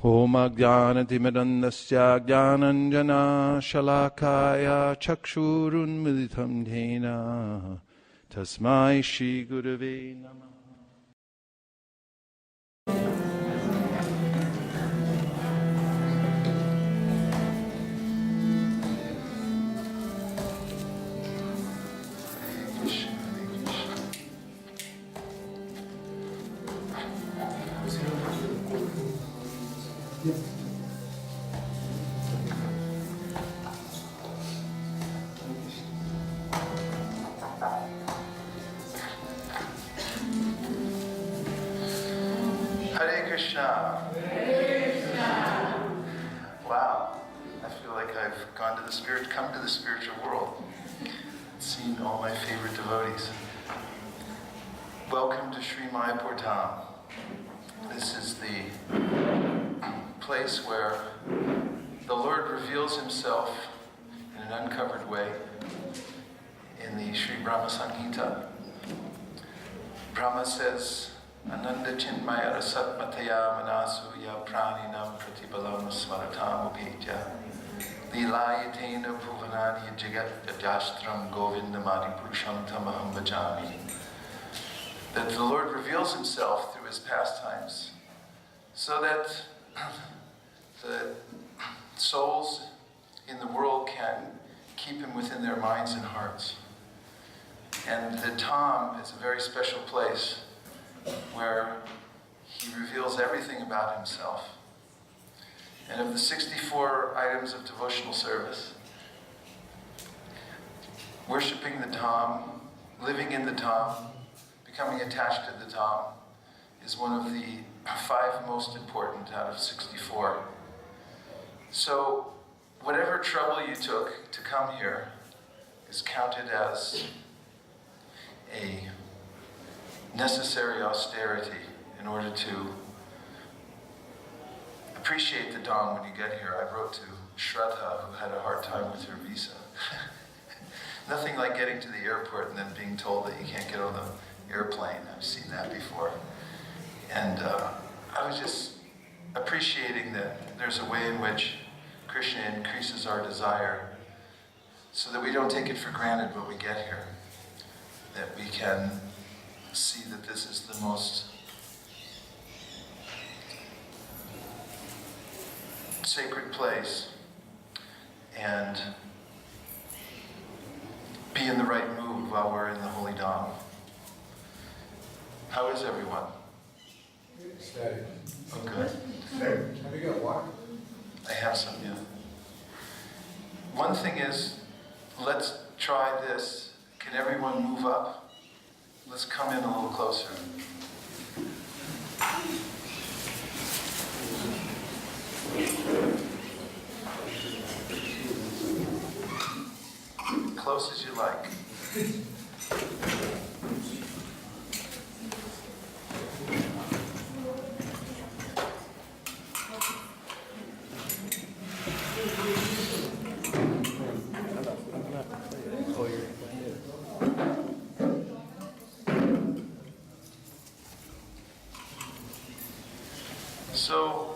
Om Ajnana-timirandasya Jnananjana Shalakaya Chakshurun Militam Dhena Tasmai Shri Gurave Namaha. Hare Krishna. Hare Krishna. Wow, I feel like I've come to the spiritual world, seen all my favorite devotees. Welcome to Sri Mayapura Dham. This is the place where the Lord reveals himself in an uncovered way in the Sri Brahma Samhita. Brahma says, Ananda Chinmaya Rasatmataya Manasuya Praninam Pratibalam Smaratam Ubhitya Lilayatena Bhuvanani Jagat Yajastram Govindamadi Purusham Tamaham Bhajami. That the Lord reveals himself through his pastimes so that the souls in the world can keep him within their minds and hearts. And the Dham is a very special place where he reveals everything about himself. And of the 64 items of devotional service, worshipping the Dham, living in the Dham, becoming attached to the Dham is one of the 5 most important out of 64. So whatever trouble you took to come here is counted as a necessary austerity in order to appreciate the Dham when you get here. I wrote to Shraddha, who had a hard time with her visa. Nothing like getting to the airport and then being told that you can't get on the airplane. I've seen that before. And I was just appreciating that there's a way in which Krishna increases our desire so that we don't take it for granted when we get here. That we can see that this is the most sacred place and be in the right mood while we're in the Holy Dham. How is everyone? Steady. Oh, good. Have you got water? I have some, yeah. One thing is, let's try this. Can everyone move up? Let's come in a little closer. Close as you like. So,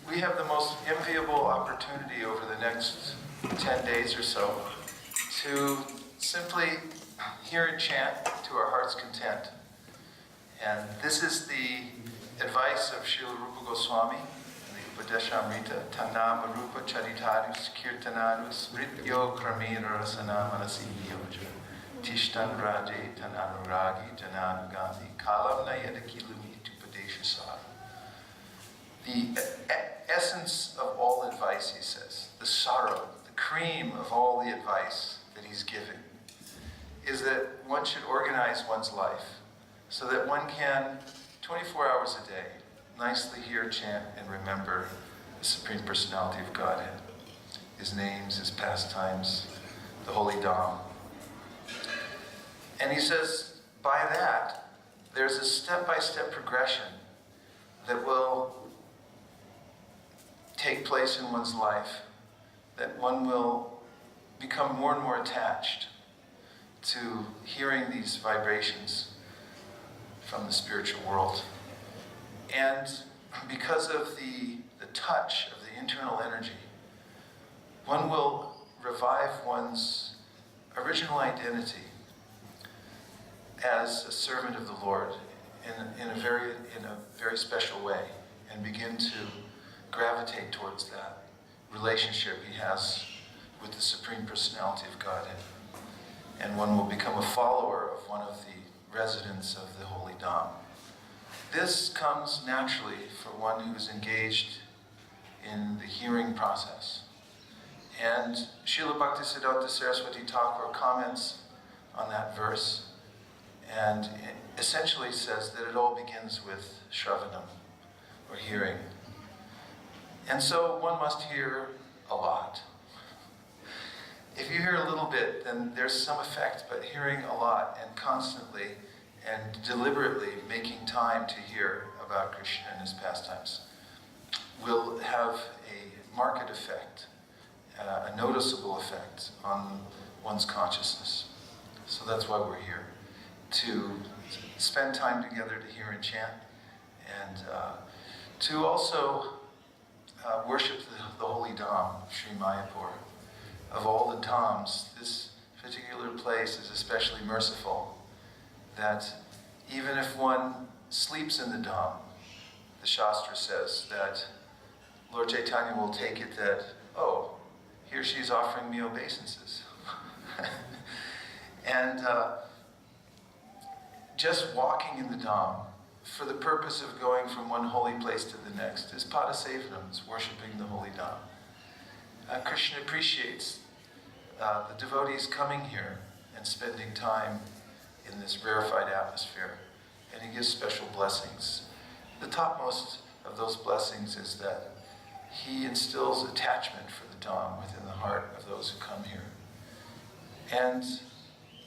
we have the most enviable opportunity over the next 10 days or so to simply hear and chant to our heart's content. And this is the advice of Srila Rupa Goswami in the Upadeshamrita, Tanama Rupa Charitarus Kirtanarus Mrityo Kramira Rasana Manasi Yoja Tishtan Raje Tananuragi Jananugandhi Kalam Nayadakilumi Tupadeshasara. The essence of all advice, he says, the sorrow, the cream of all the advice that he's giving, is that one should organize one's life so that one can, 24 hours a day, nicely hear, chant, and remember the Supreme Personality of Godhead, his names, his pastimes, the Holy Dham. And he says, by that, there's a step-by-step progression that will take place in one's life, that one will become more and more attached to hearing these vibrations from the spiritual world. And because of the touch of the internal energy, one will revive one's original identity as a servant of the Lord in a very special way, and begin to gravitate towards that relationship he has with the Supreme Personality of Godhead. And one will become a follower of one of the residents of the Holy Dham. This comes naturally for one who is engaged in the hearing process. And Srila Bhaktisiddhanta Saraswati Thakur comments on that verse and essentially says that it all begins with Shravanam, or hearing. And so one must hear a lot. If you hear a little bit, then there's some effect, but hearing a lot and constantly and deliberately making time to hear about Krishna and his pastimes will have a marked effect, a noticeable effect on one's consciousness. So that's why we're here, to spend time together to hear and chant, and to also worship the holy Dham, Sri Mayapura. Of all the Dhams, this particular place is especially merciful, that even if one sleeps in the Dham, the Shastra says that Lord Chaitanya will take it that, oh, here she's offering me obeisances. And just walking in the Dham for the purpose of going from one holy place to the next is padasevanam, is worshipping the holy Dham. Krishna appreciates the devotees coming here and spending time in this rarefied atmosphere, and he gives special blessings. The topmost of those blessings is that he instills attachment for the Dham within the heart of those who come here. And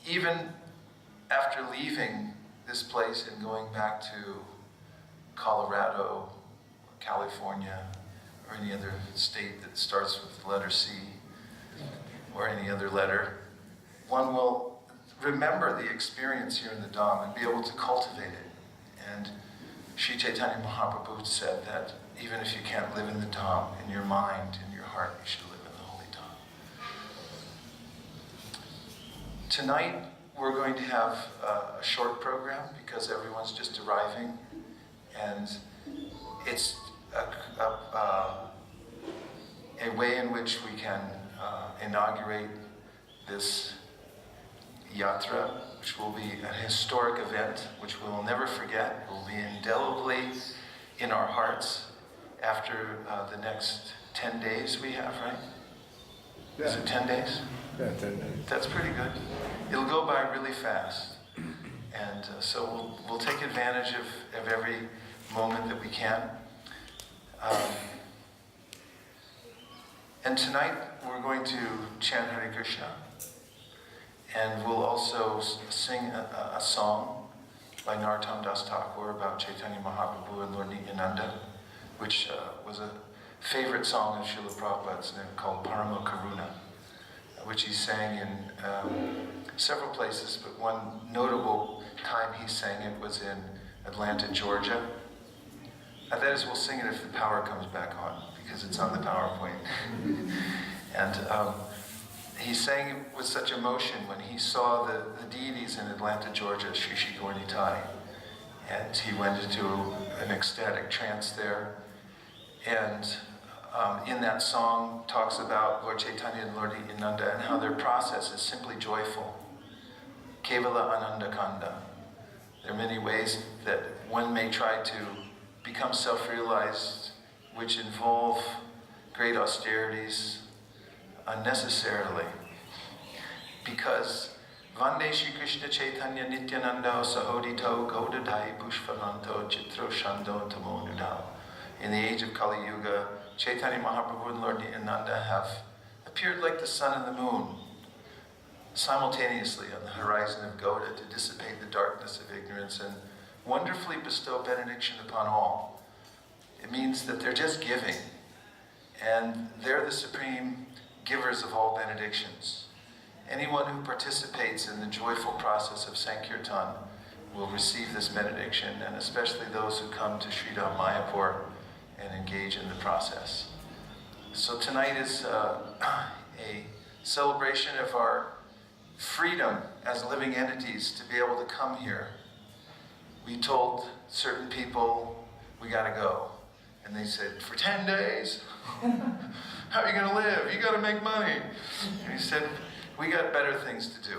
even after leaving this place and going back to Colorado, or California, or any other state that starts with the letter C, or any other letter, one will remember the experience here in the Dham and be able to cultivate it. And Sri Chaitanya Mahaprabhu said that even if you can't live in the Dham, in your mind, in your heart, you should live in the Holy Dham. Tonight, we're going to have a short program because everyone's just arriving, and it's a way in which we can inaugurate this Yatra, which will be a historic event, which we will never forget. It will be indelibly in our hearts after the next 10 days we have, right? Yeah. Is it 10 days? Yeah, 10 days. That's pretty good. It'll go by really fast. And so we'll take advantage of every moment that we can. And tonight we're going to chant Hare Krishna. And we'll also sing a song by Narottam Das Thakur about Chaitanya Mahaprabhu and Lord Nityananda, which was a favorite song of Srila Prabhupada's called Parama Karuna, which he sang in several places, but one notable time he sang it was in Atlanta, Georgia. And that is, we'll sing it if the power comes back on, because it's on the PowerPoint. And he sang it with such emotion when he saw the deities in Atlanta, Georgia, Shri Shri Gaurnitai. And he went into an ecstatic trance there. And in that song talks about Lord Chaitanya and Lord Nityananda and how their process is simply joyful. Kevala Ananda Kanda. There are many ways that one may try to become self-realized, which involve great austerities unnecessarily. Because Vande Shri Krishna Chaitanya Nityananda Sahodito Gaudadai Pushpavanto Chitro Shando Tamo Nudao. In the age of Kali Yuga, Chaitanya Mahaprabhu and Lord Nityananda have appeared like the sun and the moon, simultaneously on the horizon of Gauda to dissipate the darkness of ignorance and wonderfully bestow benediction upon all. It means that they're just giving, and they're the supreme givers of all benedictions. Anyone who participates in the joyful process of Sankirtan will receive this benediction, and especially those who come to Sridham Mayapura and engage in the process. So tonight is a celebration of our freedom as living entities to be able to come here. We told certain people, we gotta go. And they said, for 10 days? How are you gonna live? You gotta make money. And he said, we got better things to do.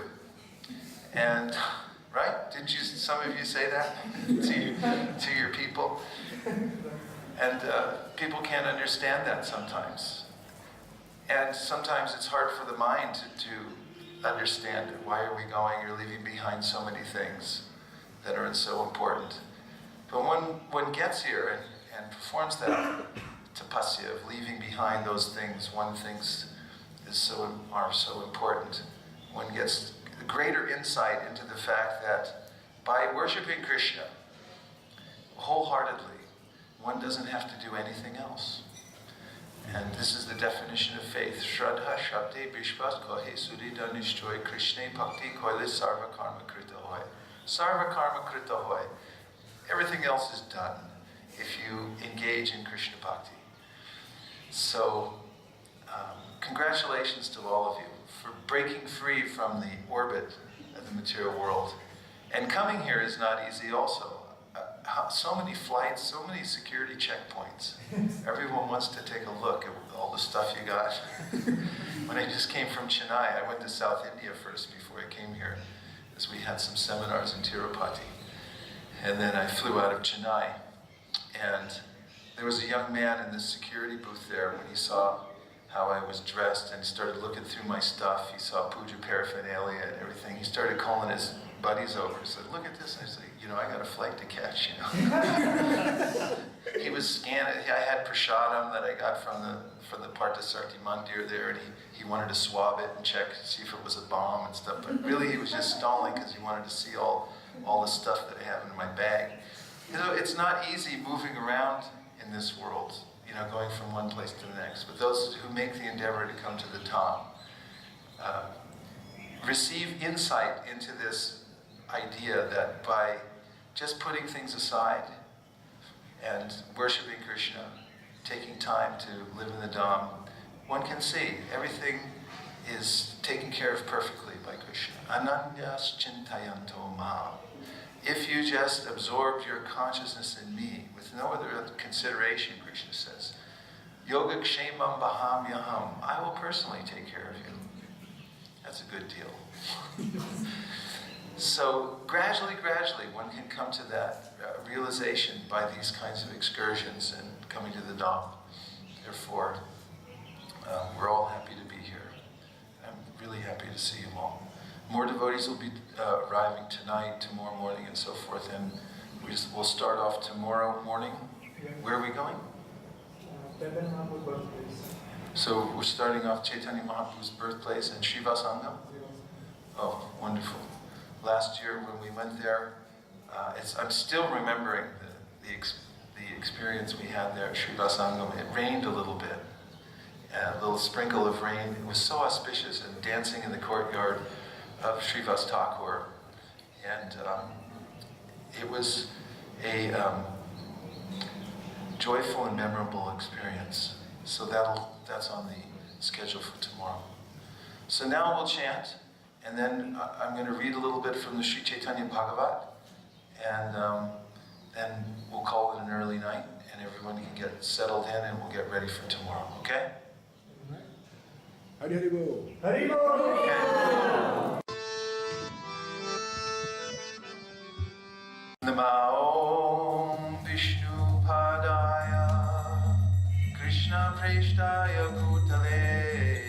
And, right? Didn't you, some of you say that to your people? And people can't understand that sometimes. And sometimes it's hard for the mind to understand why are we going, you're leaving behind so many things that are so important. But when one gets here and performs that tapasya of leaving behind those things one thinks are so important, one gets a greater insight into the fact that by worshiping Krishna wholeheartedly, one doesn't have to do anything else. And this is the definition of faith. Shraddha Shabde Vishwas Kohe Surida Nishchoy Krishna Bhakti Koile Sarva Karma Krita Hoy. Sarva Karma Krita Hoy. Everything else is done if you engage in Krishna Bhakti. So, congratulations to all of you for breaking free from the orbit of the material world. And coming here is not easy also. So many flights, so many security checkpoints. Everyone wants to take a look at all the stuff you got. When I just came from Chennai, I went to South India first before I came here, as we had some seminars in Tirupati. And then I flew out of Chennai. And there was a young man in the security booth there. When he saw how I was dressed and he started looking through my stuff, he saw puja paraphernalia and everything. He started calling his buddies over. He said, look at this. I said, I got a flight to catch, He was scanning. I had prasadam that I got from the Parthasarthi Mandir there, and he wanted to swab it and check, see if it was a bomb and stuff. But really he was just stalling because he wanted to see all the stuff that I have in my bag. It's not easy moving around in this world, going from one place to the next. But those who make the endeavor to come to the top receive insight into this idea that by just putting things aside and worshiping Krishna, taking time to live in the Dham, one can see everything is taken care of perfectly by Krishna. Ananyas chintayanto ma. If you just absorb your consciousness in me with no other consideration, Krishna says, yoga kshemam baham yaham, I will personally take care of you. That's a good deal. So gradually, one can come to that realization by these kinds of excursions and coming to the Dham. Therefore, we're all happy to be here. I'm really happy to see you all. More devotees will be arriving tonight, tomorrow morning, and so forth. And we'll start off tomorrow morning. Where are we going? Chaitanya Mahaprabhu's birthplace. So we're starting off Chaitanya Mahaprabhu's birthplace and Srivasangam? Oh, wonderful. Last year when we went there, I'm still remembering the experience we had there at Srivasangam. It rained a little bit, a little sprinkle of rain. It was so auspicious, and dancing in the courtyard of Srivas Thakur. And it was a joyful and memorable experience. So that's on the schedule for tomorrow. So now we'll chant. And then I'm going to read a little bit from the Sri Chaitanya Bhagavat, and then we'll call it an early night, and everyone can get settled in, and we'll get ready for tomorrow, okay? Hari Hari Bol. Hari Bol. Okay. Namo Vishnu Padaya Krishna Preshtaya Bhutale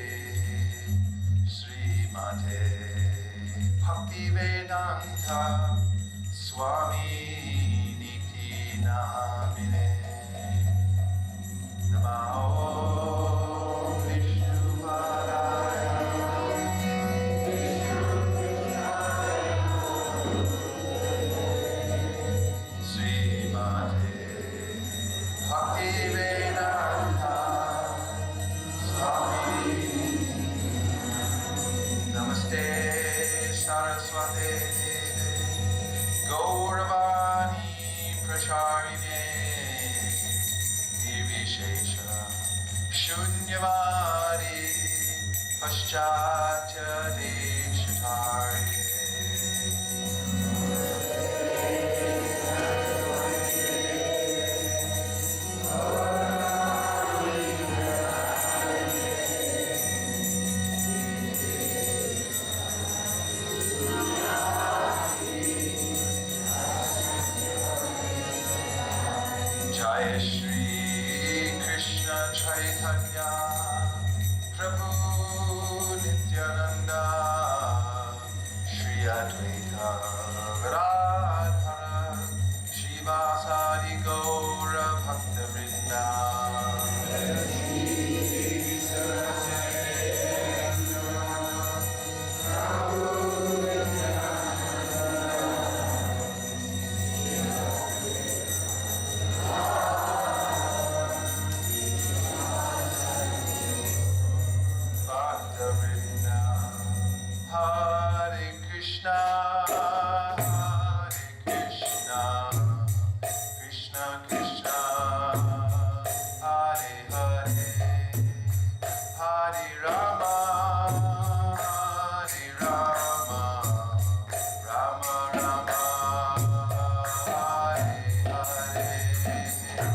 Srimate Bhaktivedanta Swami Niti Namine Namo Vishnu Padaya Srimate Bhaktivedanta Swami Namaste Saraswate Go Shunyavari Paschatya Deshatarye Jaya Shri Krishna Chaitanya Prabhu Nityananda Shri Advaita Gadadhara Shivasari Gaura Bhakta Vrinda Bhakta Vrinda Hare Krishna Krishna Krishna Hare Hare Hare Rama Rama Rama Hare Hare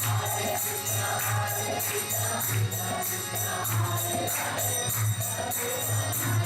Hare Krishna, Hare Krishna, Krishna Krishna, Hare Hare,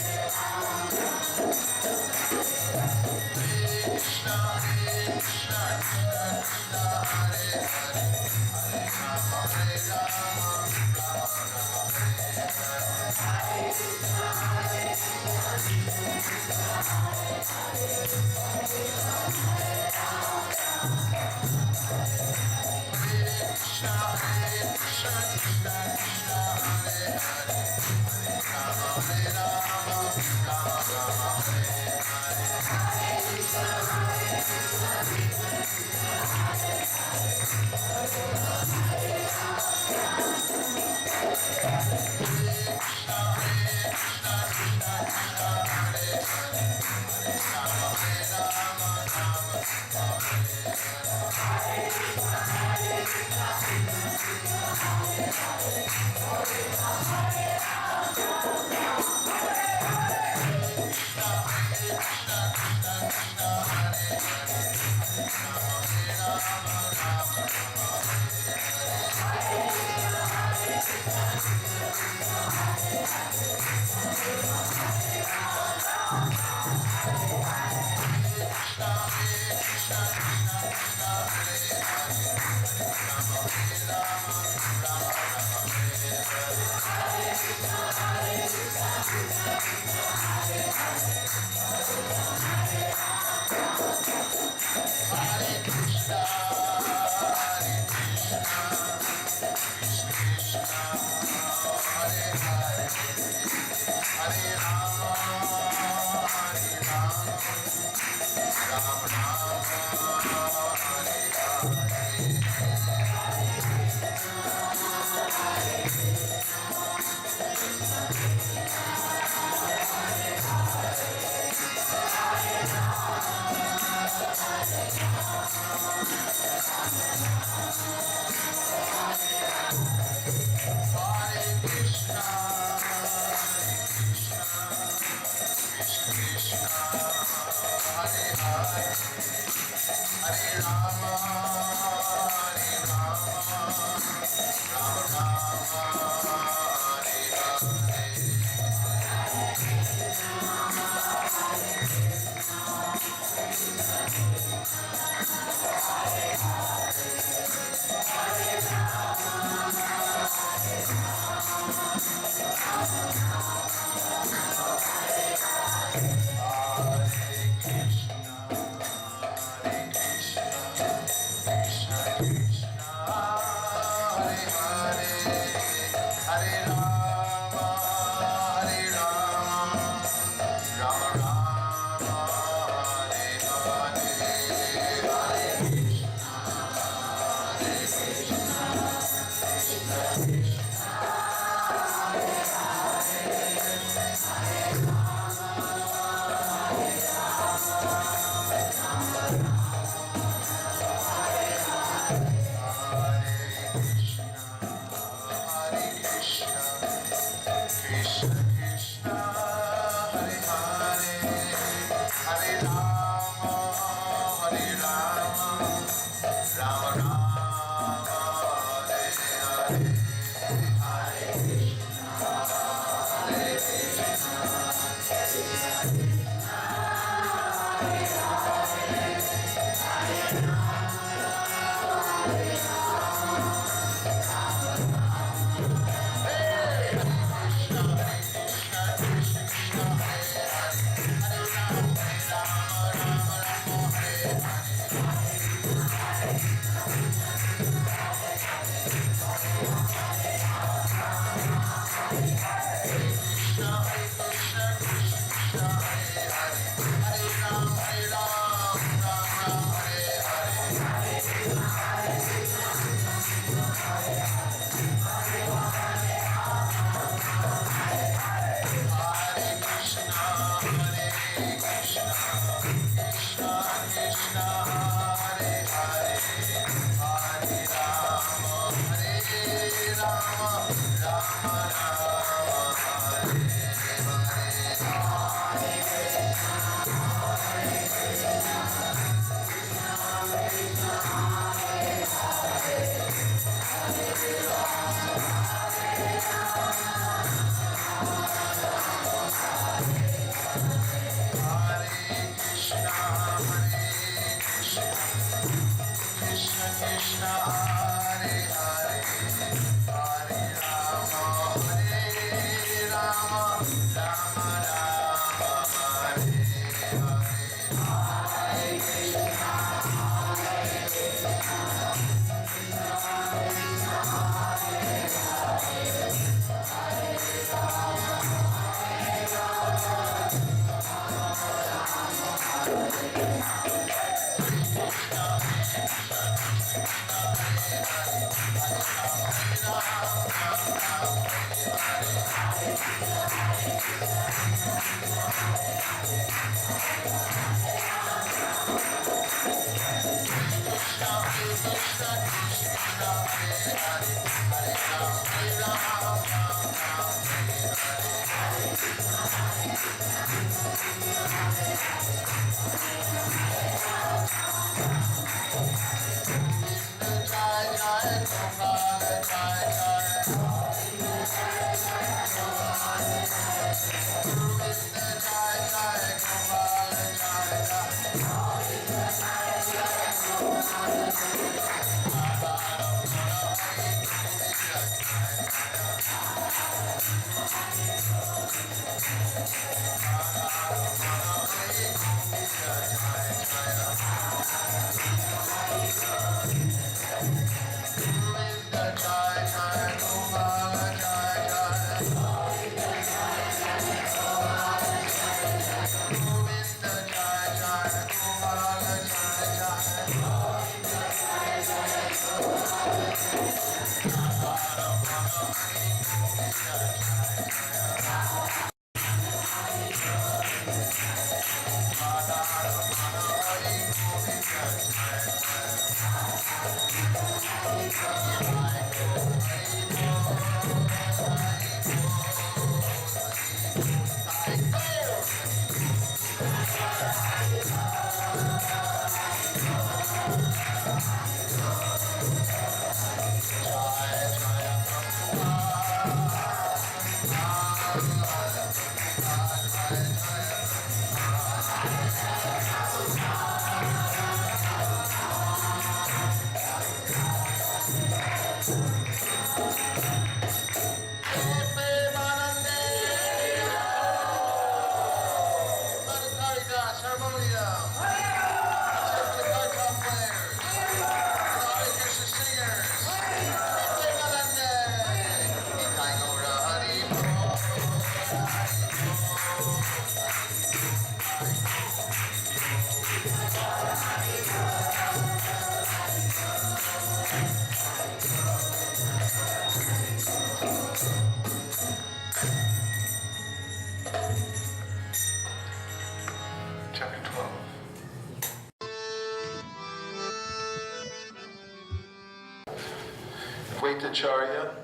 Vaitacharya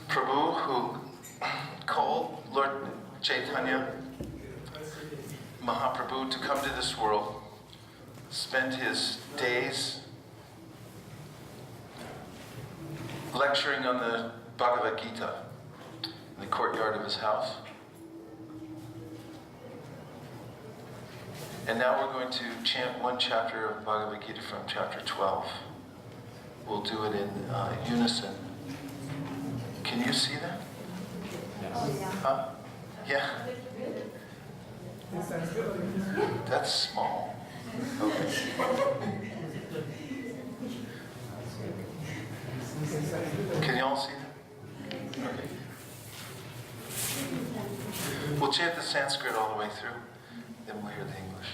Prabhu, who called Lord Chaitanya Mahaprabhu to come to this world, spent his days lecturing on the Bhagavad Gita in the courtyard of his house. And now we're going to chant one chapter of Bhagavad Gita from chapter 12. We'll do it in unison. Can you see that? Huh? Yeah. That's small. Okay. Can you all see that? Okay. We'll chant the Sanskrit all the way through, then we'll hear the English.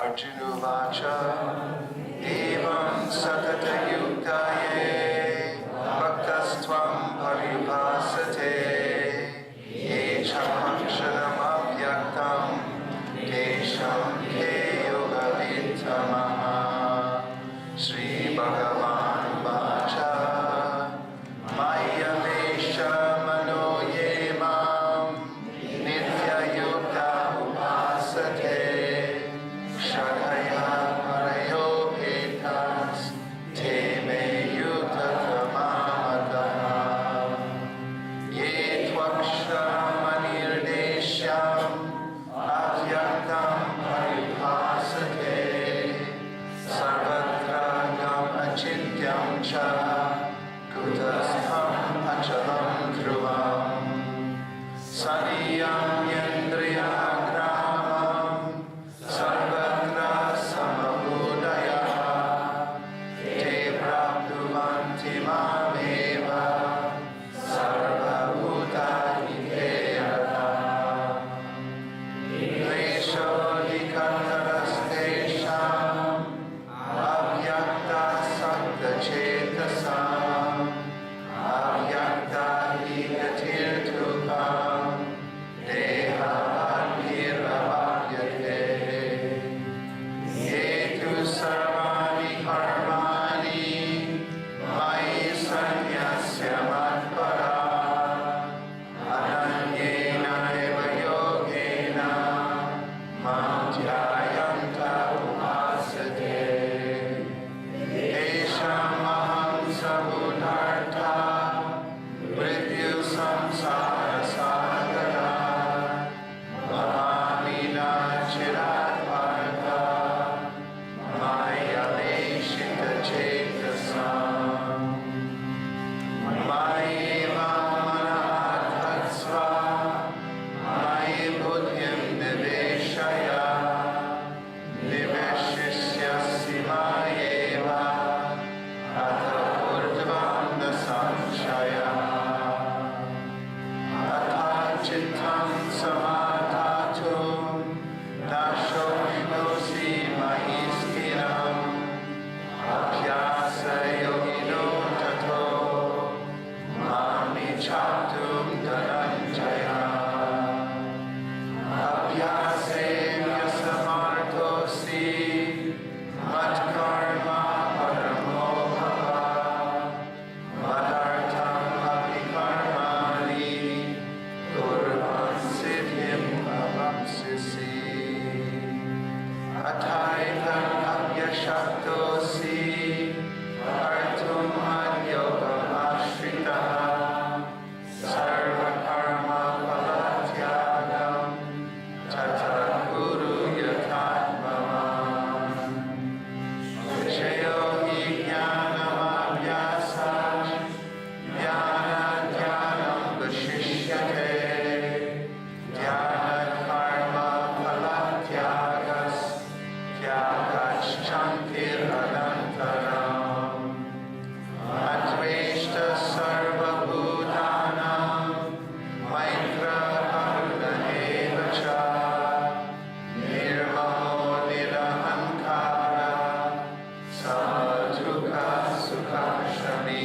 Arjunuvacha evam satata yuktaye bhaktastvam paripasate echam avyaktam desham ke yoga vitamaha Sri Bhagavan vacha maya vesha mano yemam nitya yukta upasate Shadhaya parayo etas te me yutta kamamataha ye tvakshara manirdeshyam avyaktam paripasate sarvatra gam achityam cha kutastham achalam dhruvam saniyam yendriya gramam sarvatra samabudaya te prabhuvanti mameva sarvabhutani te yata klesho hikartarastesham avyakta sakta chetasam avyakta higatirtukam deha adhiravavyate yetu sarvani karmani mai sanyasya matpara ananyena eva yogena mam dhyayanta upasate esham aham sabudhartha mrityu samsara sagara Mahamina chirat bharata Maya leshita chetasam Mayeva manatatsva Mayi buddhim niveshaya Niveshishyasi mayeva Atha urdhvam nasamshaya Atha chittam samadhatum Nashoshnosi mahistiram Abhyasa yogino tato Mami chaptum dhananjaya Abhyase vyasamartosi Matkarma paramo bhava Madartam apikarmani Kurvan siddhim avamsisi Ataitam abhyashaktosi Vartum adyogam ashritaha Sarvakarma palatyagam Tata guru yathatmama Vijayo hi jnanam abhyasaj Jnana jnanam vashishyate Jnana karma palatyagas Tyagaschantir anantaram Adveshta sarva bhutanam Maitra karuna evacha Nirmamo nirahankara Samadhuka sukashami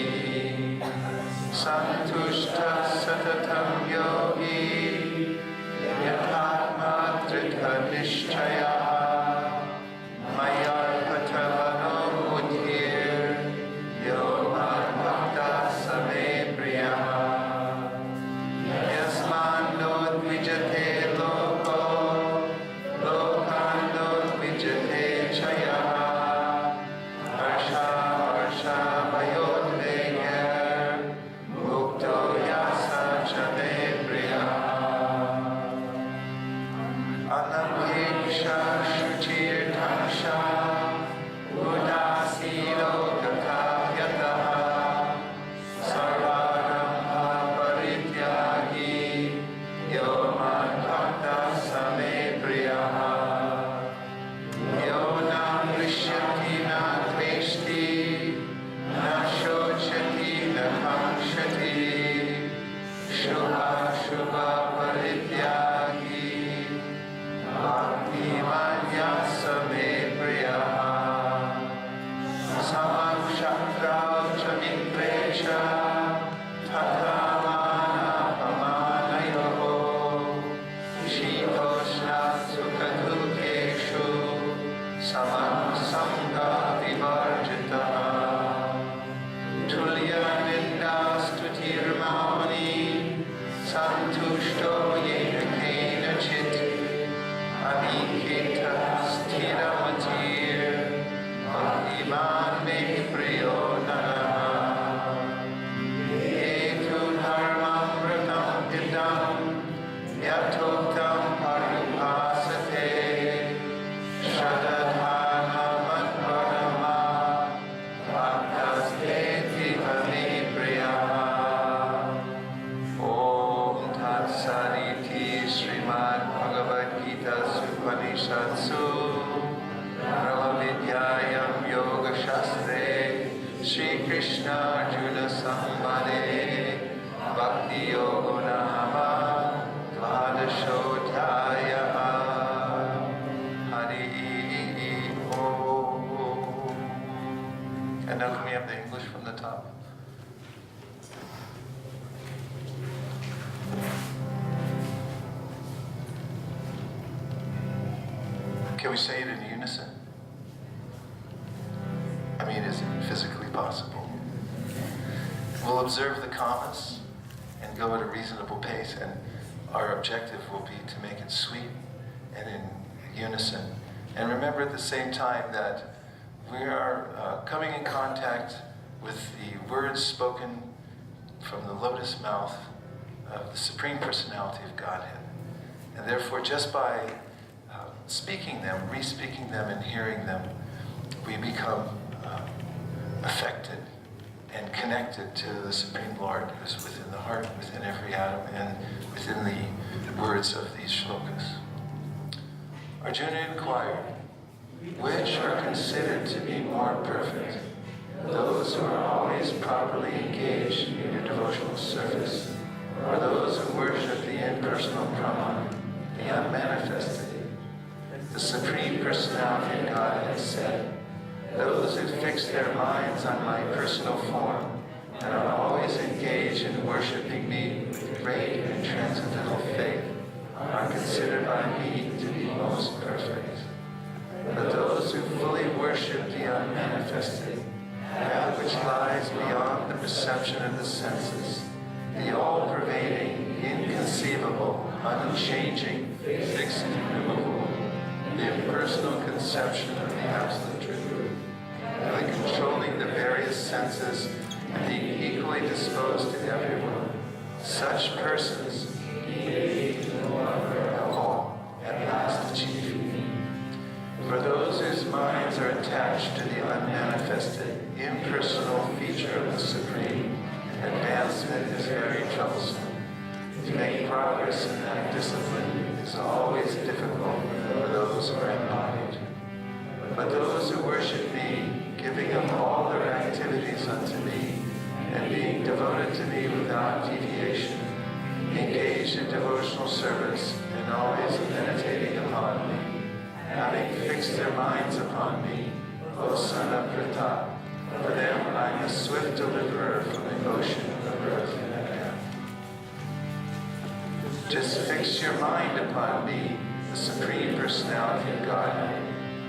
Santushta satatam yogi Yathatma trika nishchaya Mayarpatava Krishna Arjuna Sambhade Bhakti Yoga Nama Dvadashodhyaya Hari Om. And now can we have the English from the top? Can we say it in unison? I mean, is it physically possible? We'll observe the commas and go at a reasonable pace, and our objective will be to make it sweet and in unison. And remember at the same time that we are coming in contact with the words spoken from the lotus mouth of the Supreme Personality of Godhead. And therefore, just by speaking them, re-speaking them, and hearing them, we become affected and connected to the Supreme Lord who is within the heart, within every atom, and within the words of these shlokas. Arjuna inquired, which are considered to be more perfect? Those who are always properly engaged in your devotional service, or those who worship the impersonal Brahman, the unmanifested? The Supreme Personality of God has said, those who fix their minds on my personal form and are always engaged in worshiping me with great and transcendental faith are considered by me to be most perfect. But those who fully worship the unmanifested, that which lies beyond the perception of the senses, the all-pervading, inconceivable, unchanging, fixed and immovable, the impersonal conception of the absolute truth, by controlling the various senses and being equally disposed to everyone, such persons, all at last achieve. For those whose minds are attached to the unmanifested, impersonal feature of the Supreme, advancement is very troublesome. To make progress in that discipline is always difficult for those who are embodied. But those who worship me, giving up all their activities unto me, and being devoted to me without deviation, engaged in devotional service, and always meditating upon me, having fixed their minds upon me, O son of Pratap, for them I am a swift deliverer from the ocean of birth and death. Just fix your mind upon me, the Supreme Personality of Godhead,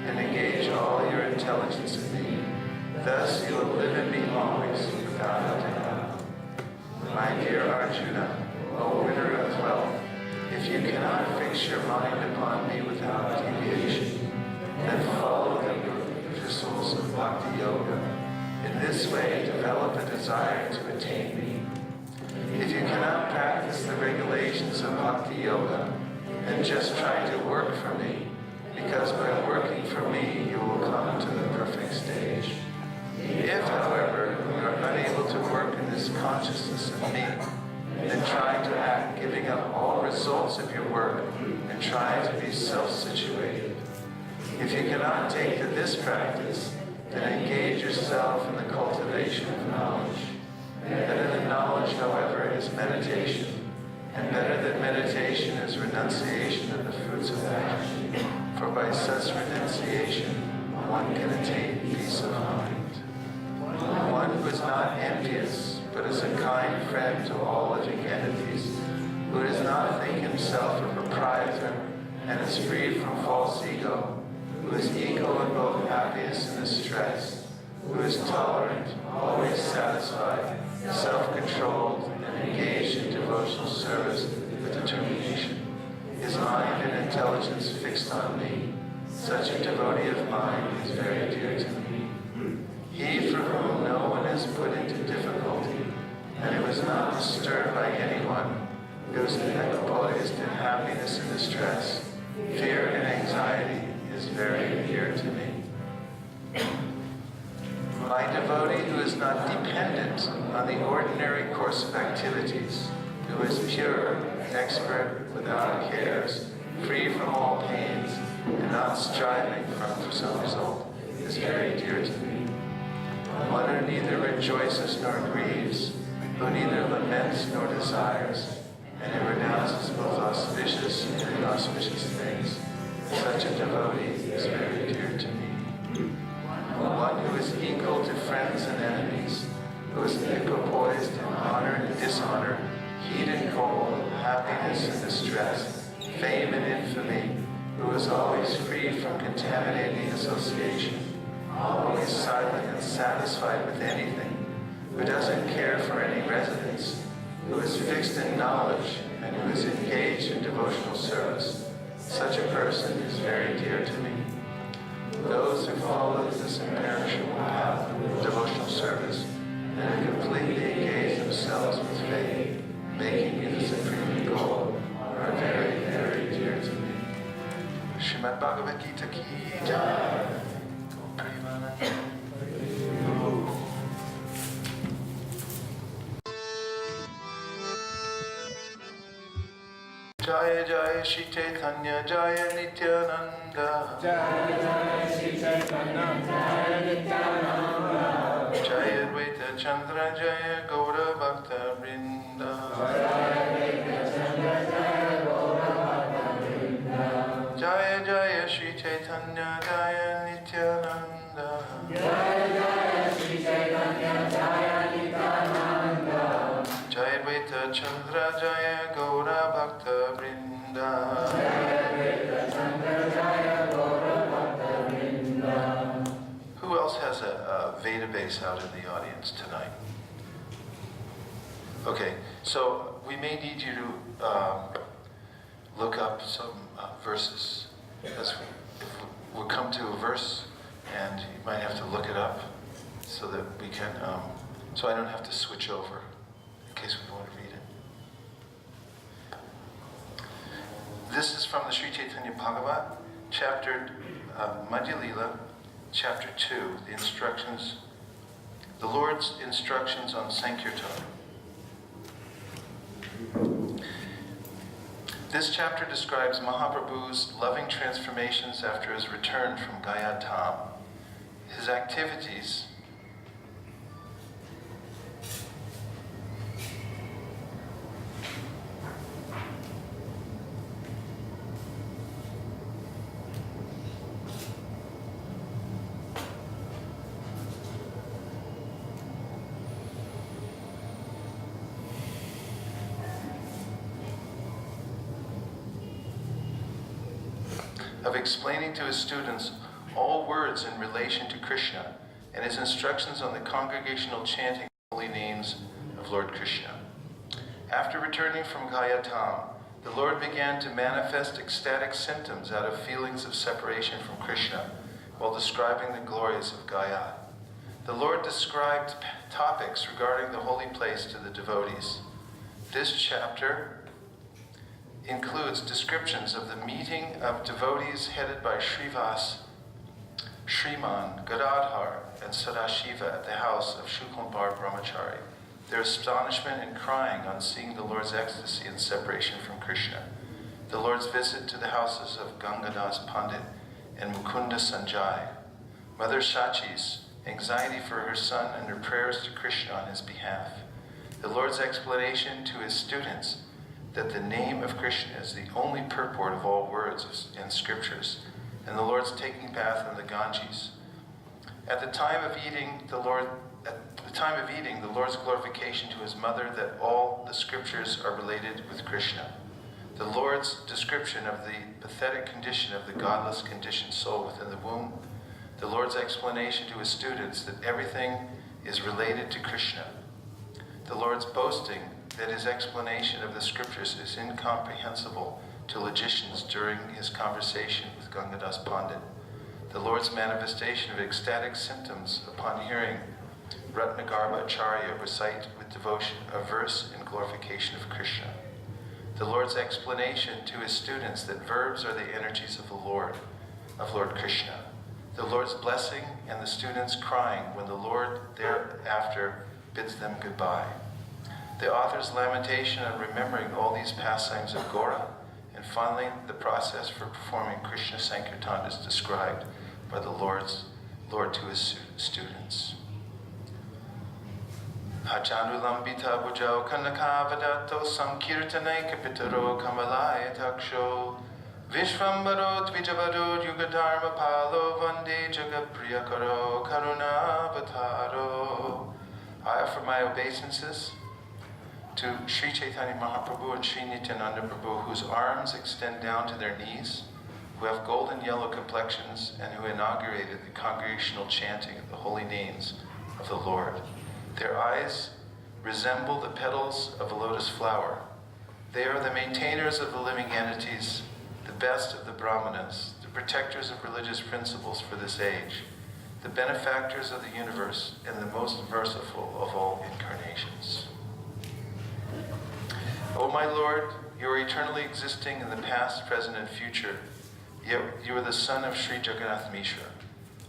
and engage all your intelligence in me. Thus you will live in me always without a doubt. My dear Arjuna, O winner of wealth, if you cannot fix your mind upon me without deviation, then follow the epistles of Bhakti Yoga. In this way, develop a desire to attain me. If you cannot practice the regulations of Bhakti Yoga, then just try to work for me, because by working for me, you will come to the perfect stage. If, however, you are unable to work in this consciousness of me, then try to act giving up all results of your work and try to be self-situated. If you cannot take to this practice, then engage yourself in the cultivation of knowledge. Better than knowledge, however, is meditation, and better than meditation is renunciation of the fruits of action. For by such renunciation, one can attain peace of mind. One who is not envious, but is a kind friend to all living entities, who does not think himself a proprietor, and is free from false ego, who is equal in both happiness and distress, who is tolerant, always satisfied, self-controlled, and engaged in devotional service with determination, his mind and intelligence fixed on me. Such a devotee of mine is very dear to me. He for whom no one is put into difficulty, and who is not disturbed by anyone, goes equipoised in happiness and distress. Fear and anxiety is very dear to me. My devotee who is not dependent on the ordinary course of activities, who is pure, expert, without cares, free from all pains, and not striving for some result, is very dear to me. One who neither rejoices nor grieves, who neither laments nor desires, and who renounces both auspicious and inauspicious things. Such a devotee is very dear to me. One who is equal to friends and enemies, who is equipoised in honor and dishonor, heat and cold, happiness and distress, fame and infamy, who is always free from contaminating association, always silent and satisfied with anything, who doesn't care for any residence, who is fixed in knowledge, and who is engaged in devotional service. Such a person is very dear to me. Those who follow this imperishable path of devotional service and who completely engage themselves with faith, making it the supreme goal, are very, very dear to me. Srimad Bhagavad Gita ki jai. Jaya Jaya Shri Chaitanya Jaya Nityananda. Jaya Jaya Shri Chaitanya Jaya Nityananda. Jaya Advaita Chandra Jaya Gaura Bhakta Vrinda. Jaya Jaya Shri Chaitanya Jaya Nityananda. Jaya Jaya Shri Chaitanya Jaya Nityananda. Jaya Advaita Chandra Jaya Gaura Bhakta Vrinda. Who else has a Veda base out in the audience tonight? Okay, so we may need you to look up some verses. As we'll come to a verse, and you might have to look it up so that we can, so I don't have to switch over in case we want to read it. This is from the Sri Chaitanya Bhagavat, chapter Madhya Lila, chapter 2, the instructions, the Lord's instructions on Sankirtan. This chapter describes Mahaprabhu's loving transformations after his return from Gaya Dham, his activities of explaining to his students all words in relation to Krishna and his instructions on the congregational chanting of holy names of Lord Krishna. After returning from Gaya Dham, the Lord began to manifest ecstatic symptoms out of feelings of separation from Krishna while describing the glories of Gaya. The Lord described topics regarding the holy place to the devotees. This chapter includes descriptions of the meeting of devotees headed by Srivas, Shriman, Gadadhar, and Sadashiva at the house of Shuklambar Brahmachari, their astonishment and crying on seeing the Lord's ecstasy and separation from Krishna, the Lord's visit to the houses of Gangadas Pandit and Mukunda Sanjay, Mother Shachi's anxiety for her son and her prayers to Krishna on his behalf, the Lord's explanation to his students that the name of Krishna is the only purport of all words in scriptures, and the Lord's taking bath in the Ganges. At the time of eating, the Lord's glorification to his mother that all the scriptures are related with Krishna. The Lord's description of the pathetic condition of the godless conditioned soul within the womb. The Lord's explanation to his students that everything is related to Krishna. The Lord's boasting that his explanation of the scriptures is incomprehensible to logicians during his conversation with Gangadas Pandit. The Lord's manifestation of ecstatic symptoms upon hearing Ratnagarbha Acharya recite with devotion a verse in glorification of Krishna. The Lord's explanation to his students that verbs are the energies of Lord Krishna. The Lord's blessing and the students crying when the Lord thereafter bids them goodbye. The author's lamentation on remembering all these pastimes of Gora, and finally the process for performing Krishna Sankirtan is described by the Lord to his students. Hajanulambita bujau kanakavadato sankirtanai kapitaro kamalaya taksho Vishvambaro Dvijavado Yugadharma Palo Vande Jagapriyakaro Karunavataro. I offer my obeisances to Sri Chaitanya Mahaprabhu and Sri Nityananda Prabhu, whose arms extend down to their knees, who have golden yellow complexions, and who inaugurated the congregational chanting of the holy names of the Lord. Their eyes resemble the petals of a lotus flower. They are the maintainers of the living entities, the best of the Brahmanas, the protectors of religious principles for this age, the benefactors of the universe, and the most merciful of all incarnations. O my Lord, you are eternally existing in the past, present, and future, yet you are the son of Sri Jagannath Mishra.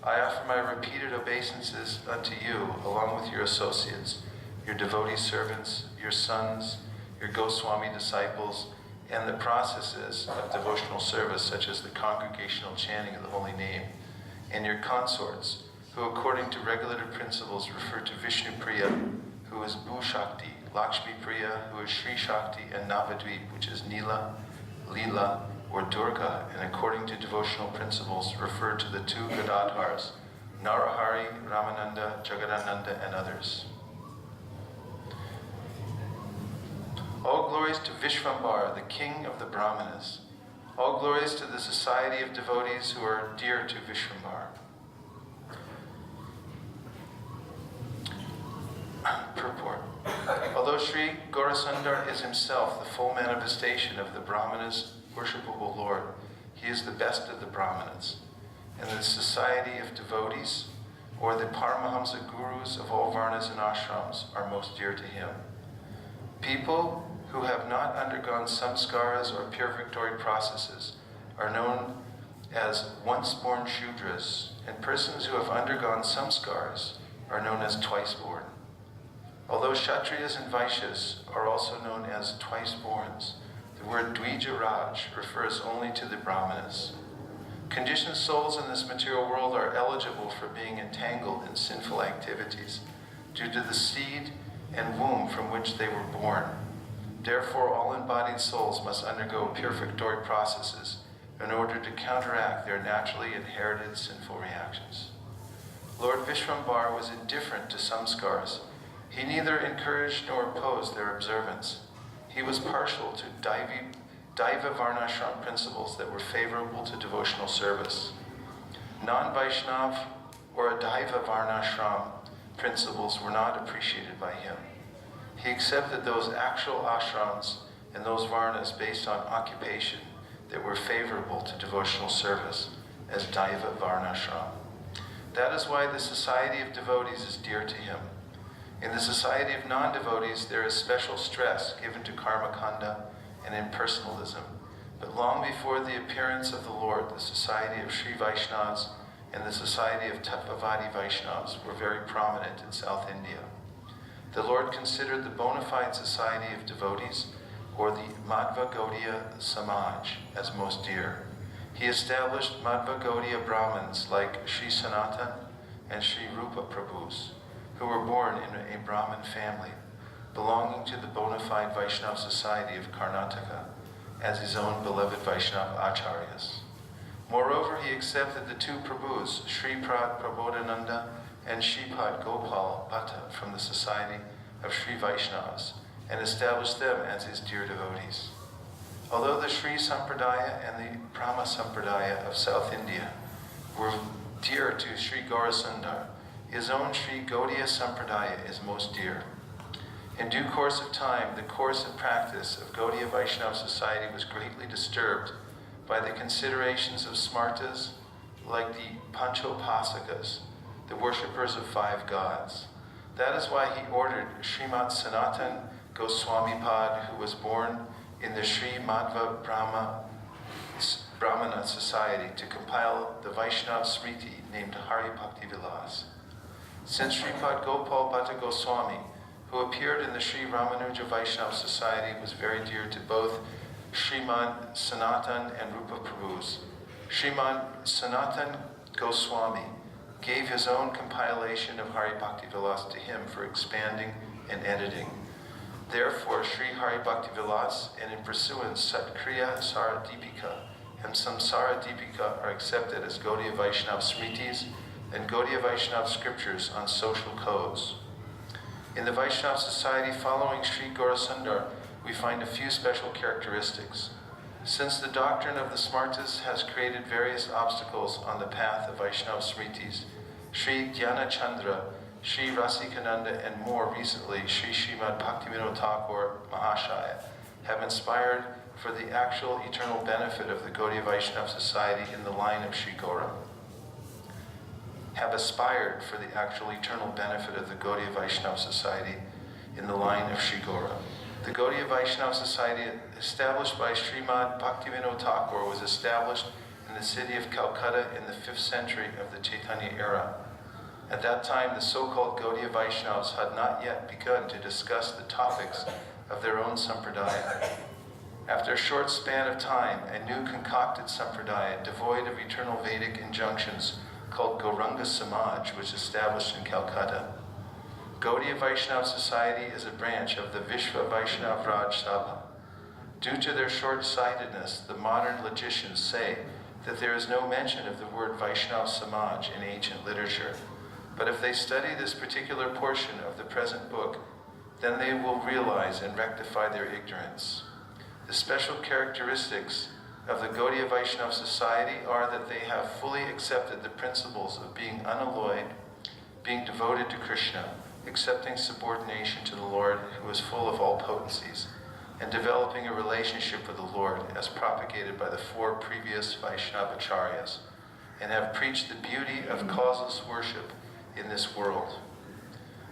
I offer my repeated obeisances unto you, along with your associates, your devotee servants, your sons, your Goswami disciples, and the processes of devotional service, such as the congregational chanting of the holy name, and your consorts, who according to regulated principles refer to Vishnu Priya, who is Bhu Shakti, Lakshmi Priya, who is Sri Shakti, and Navadvip, which is Nila, Leela, or Durga, and according to devotional principles refer to the two Gadadhars, Narahari, Ramananda, Jagadananda, and others. All glories to Vishvambara, the king of the Brahmanas. All glories to the society of devotees who are dear to Vishvambara. Purport. Although Sri Gaurasundar is himself the full manifestation of the Brahmanas' worshipable Lord, he is the best of the Brahmanas. And the society of devotees, or the Paramahamsa gurus of all varnas and ashrams, are most dear to him. People who have not undergone samskaras or purificatory processes are known as once-born Shudras, and persons who have undergone samskaras are known as twice-born. Although Kshatriyas and Vaishyas are also known as twice-borns, the word Dvijaraj refers only to the Brahmanas. Conditioned souls in this material world are eligible for being entangled in sinful activities due to the seed and womb from which they were born. Therefore, all embodied souls must undergo purificatory processes in order to counteract their naturally inherited sinful reactions. Lord Vishvambara was indifferent to samskaras. He neither encouraged nor opposed their observance. He was partial to Daiva Varnashram principles that were favorable to devotional service. Non-Vaishnav or Adaiva Varnashram principles were not appreciated by him. He accepted those actual ashrams and those varnas based on occupation that were favorable to devotional service as Daiva Varnashram. That is why the society of devotees is dear to him. In the society of non-devotees, there is special stress given to karma kanda and impersonalism. But long before the appearance of the Lord, the society of Sri Vaishnavas and the society of Tattvavadi Vaishnavas were very prominent in South India. The Lord considered the bona fide society of devotees, or the Madhva Gaudiya Samaj, as most dear. He established Madhva Gaudiya Brahmins like Sri Sanatan and Sri Rupa Prabhus, who were born in a Brahmin family, belonging to the bona fide Vaishnava society of Karnataka, as his own beloved Vaishnava acharyas. Moreover, he accepted the two Prabhus, Sri Prad Prabodhananda and Shripad Gopal Bhatta, from the society of Sri Vaishnavas, and established them as his dear devotees. Although the Sri Sampradaya and the Brahma Sampradaya of South India were dear to Sri Gaurasundar, his own Sri Gaudiya Sampradaya is most dear. In due course of time, the course and practice of Gaudiya Vaishnava society was greatly disturbed by the considerations of smartas like the Panchopasakas, the worshippers of 5 gods. That is why he ordered Srimat Sanatan Goswamipad, who was born in the Sri Madhva Brahmana society, to compile the Vaishnava Smriti named Hari Bhakti Vilas. Since Sripad Gopal Bhatta Goswami, who appeared in the Sri Ramanuja Vaishnava Society, was very dear to both Sriman Sanatan and Rupa Prabhus, Sriman Sanatan Goswami gave his own compilation of Hari Bhakti Vilas to him for expanding and editing. Therefore, Sri Hari Bhakti Vilas and in pursuance Satkriya Sara Deepika and Samsara Deepika are accepted as Gaudiya Vaishnava Smritis and Gaudiya Vaishnava scriptures on social codes. In the Vaishnava society following Sri Gaurasundar, we find a few special characteristics. Since the doctrine of the Smartas has created various obstacles on the path of Vaishnava Smritis, Sri Jnana Chandra, Sri Rasikananda, and more recently Sri Srimad Bhaktivinoda Thakur Mahashaya have inspired for the actual eternal benefit of the Gaudiya Vaishnava society in the line of Sri Gaura. Have aspired for the actual eternal benefit of the Gaudiya Vaishnava society in the line of Sri Gaura. The Gaudiya Vaishnava society established by Srimad Bhaktivinoda Thakur was established in the city of Calcutta in the 5th century of the Chaitanya era. At that time, the so-called Gaudiya Vaishnavas had not yet begun to discuss the topics of their own sampradaya. After a short span of time, a new concocted sampradaya, devoid of eternal Vedic injunctions, called Gauranga Samaj, was established in Calcutta. Gaudiya Vaishnava Society is a branch of the Vishva Vaishnav Raj Sabha. Due to their short-sightedness, the modern logicians say that there is no mention of the word Vaishnav Samaj in ancient literature. But if they study this particular portion of the present book, then they will realize and rectify their ignorance. The special characteristics of the Gaudiya Vaishnava Society are that they have fully accepted the principles of being unalloyed, being devoted to Krishna, accepting subordination to the Lord who is full of all potencies, and developing a relationship with the Lord as propagated by the 4 previous Vaishnavacharyas, and have preached the beauty of causeless worship in this world.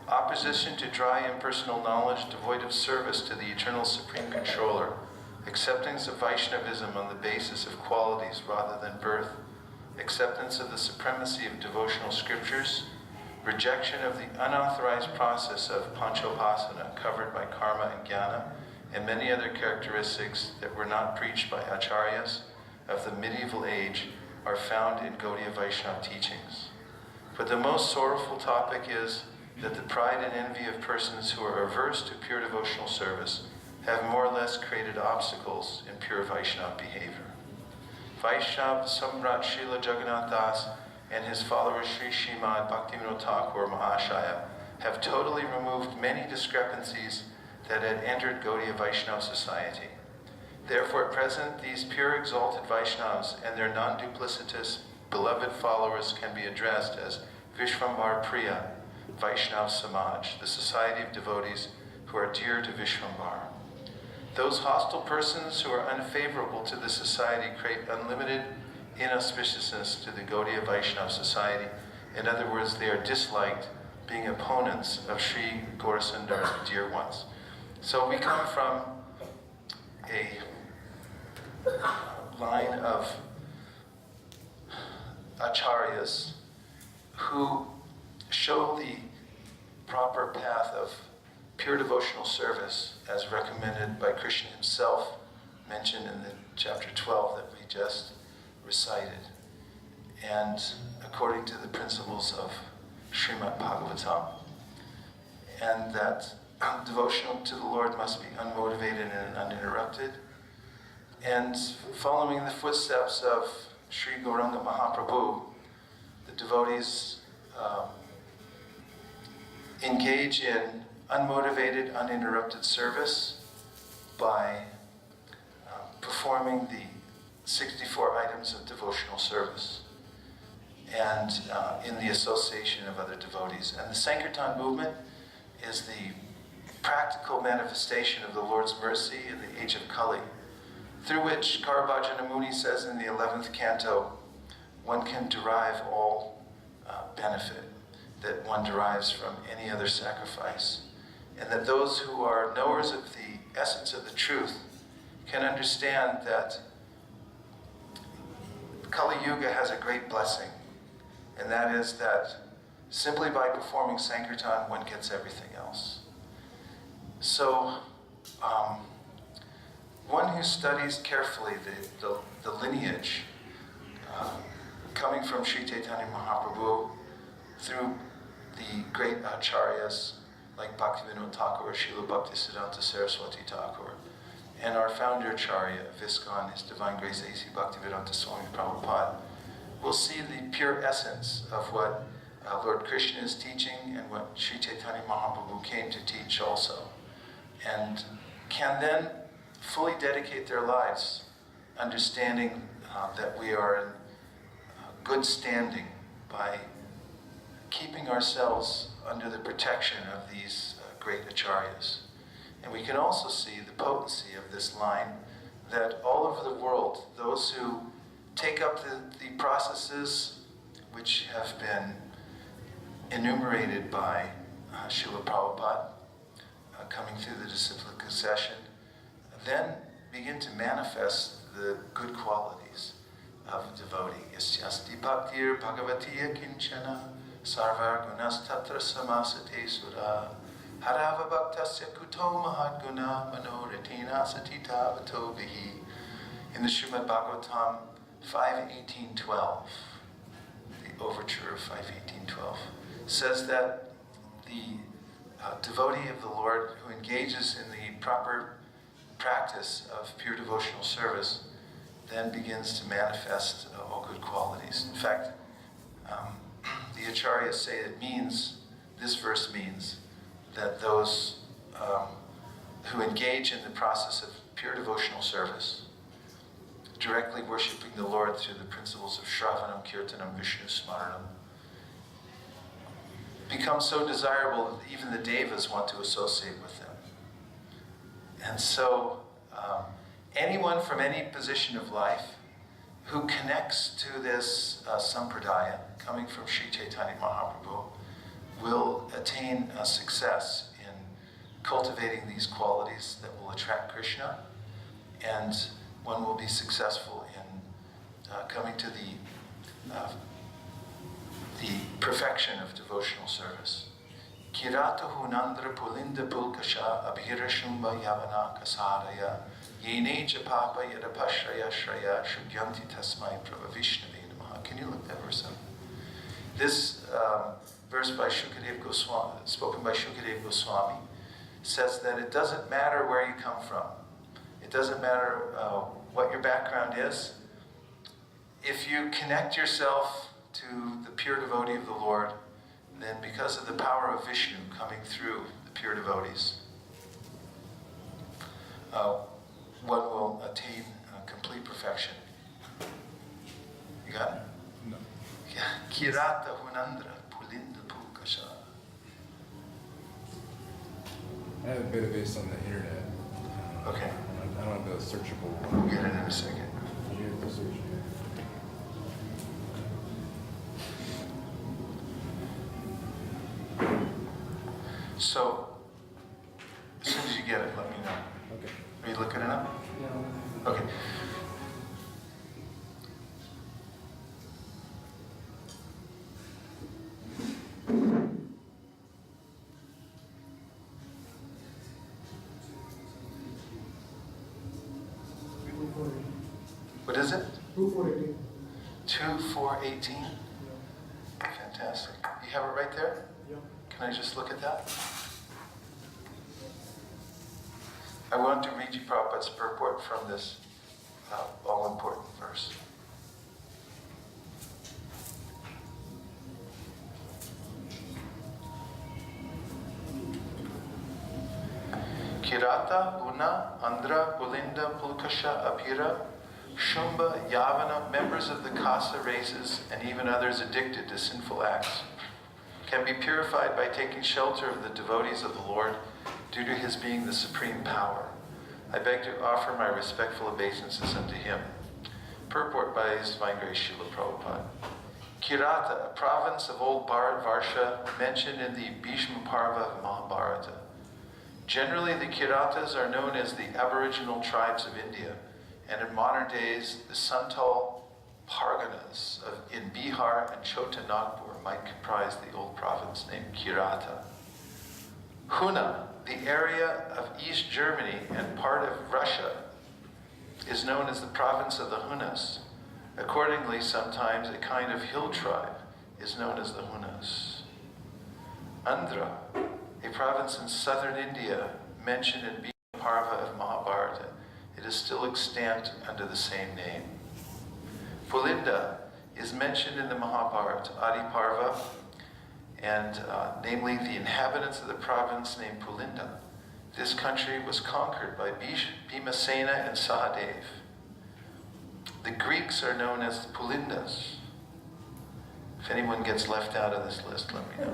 Opposition to dry impersonal knowledge devoid of service to the eternal Supreme Controller, acceptance of Vaishnavism on the basis of qualities rather than birth, acceptance of the supremacy of devotional scriptures, rejection of the unauthorized process of panchopasana covered by karma and jnana, and many other characteristics that were not preached by acharyas of the medieval age are found in Gaudiya Vaishnava teachings. But the most sorrowful topic is that the pride and envy of persons who are averse to pure devotional service have more or less created obstacles in pure Vaishnava behavior. Vaishnava Samrat Srila Jagannath Das and his followers Sri Srimad Bhaktivinoda Thakur Mahashaya have totally removed many discrepancies that had entered Gaudiya Vaishnava society. Therefore, at present, these pure exalted Vaishnavas and their non-duplicitous beloved followers can be addressed as Vishvambar Priya, Vaishnav Samaj, the society of devotees who are dear to Vishvambar. Those hostile persons who are unfavorable to the society create unlimited inauspiciousness to the Gaudiya Vaishnava society. In other words, they are disliked, being opponents of Sri Gaurasundar's dear ones. So we come from a line of acharyas who show the proper path of pure devotional service as recommended by Krishna himself, mentioned in the chapter 12 that we just recited, and according to the principles of Srimad Bhagavatam, and that devotion to the Lord must be unmotivated and uninterrupted, and following the footsteps of Sri Gauranga Mahaprabhu, the devotees engage in unmotivated, uninterrupted service by performing the 64 items of devotional service and in the association of other devotees. And the Sankirtan movement is the practical manifestation of the Lord's mercy in the age of Kali, through which Karabhajana Muni says in the 11th canto, one can derive all benefit that one derives from any other sacrifice, and that those who are knowers of the essence of the truth can understand that Kali Yuga has a great blessing, and that is that simply by performing Sankirtan, one gets everything else. So, one who studies carefully the lineage coming from Sri Chaitanya Mahaprabhu through the great acharyas like Bhaktivinoda Thakur or Srila Bhaktisiddhanta Saraswati Thakur, and our founder Acharya of ISKCON, His Divine Grace A.C. Bhaktivedanta Swami Prabhupada, we'll see the pure essence of what Lord Krishna is teaching and what Sri Chaitanya Mahaprabhu came to teach also, and can then fully dedicate their lives, understanding that we are in good standing by keeping ourselves under the protection of these great acharyas. And we can also see the potency of this line, that all over the world, those who take up the processes which have been enumerated by Srila Prabhupada, coming through the disciplic succession, then begin to manifest the good qualities of a devotee. Yasyasti bhaktir bhagavatiya kinchana sarvar gunas tatra samasate sura harava bhaktasya kuto mahadguna manoritina satita vato vihi. In the Srimad Bhagavatam 5.18.12, the overture of 5.18.12, says that the devotee of the Lord who engages in the proper practice of pure devotional service then begins to manifest all good qualities. In fact, the acharyas say this verse means that those who engage in the process of pure devotional service, directly worshipping the Lord through the principles of Shravanam, Kirtanam, Vishnu Smaranam, become so desirable that even the devas want to associate with them. And so, anyone from any position of life who connects to this sampradaya, coming from Sri Chaitanya Mahaprabhu, will attain success in cultivating these qualities that will attract Krishna, and one will be successful in coming to the perfection of devotional service. Kirata hunandra pulinda pulkasha abhirashumba yavana kasadaya yeneja papa yadapashraya shraya shugyanti tasmai prabhavishnave namaha. Can you look that verse up? This verse by Shukadev Goswami, spoken by Shukadev Goswami, says that it doesn't matter where you come from. It doesn't matter what your background is. If you connect yourself to the pure devotee of the Lord, then because of the power of Vishnu coming through the pure devotees, one will attain complete perfection. You got it? No. Kirata hunandra pulinda pulkasha. I have a bit of this on the internet. Okay. I don't have the searchable We'll one. get it in a second. Here's the search. So, as soon as you get it, let me know. Okay. Are you looking it up? Yeah. Okay. What is it? 2,418. 2:4:18. Fantastic. You have it right there? Yeah. Can I just look at that? I want to read you Prabhupada's purport from this all-important verse. Kirata, Guna, Andhra, Pulinda, Pulkasha, Abhira, Shumba, Yavana, members of the Kasa races, and even others addicted to sinful acts, can be purified by taking shelter of the devotees of the Lord due to his being the supreme power. I beg to offer my respectful obeisances unto him. Purport by His Divine Grace Srila Prabhupada. Kirata, a province of old Bharatvarsha mentioned in the Bhishma Parva of Mahabharata. Generally, the Kiratas are known as the aboriginal tribes of India, and in modern days, the Santal Parganas in Bihar and Chota Nagpur might comprise the old province named Kirata. Huna, the area of East Germany and part of Russia, is known as the province of the Hunas. Accordingly, sometimes a kind of hill tribe is known as the Hunas. Andhra, a province in southern India mentioned in Mayapura of Mahabharata. It is still extant under the same name. Pulinda is mentioned in the Mahabharata, Adi Parva, and namely the inhabitants of the province named Pulinda. This country was conquered by Bhimasena and Sahadev. The Greeks are known as the Pulindas. If anyone gets left out of this list, let me know.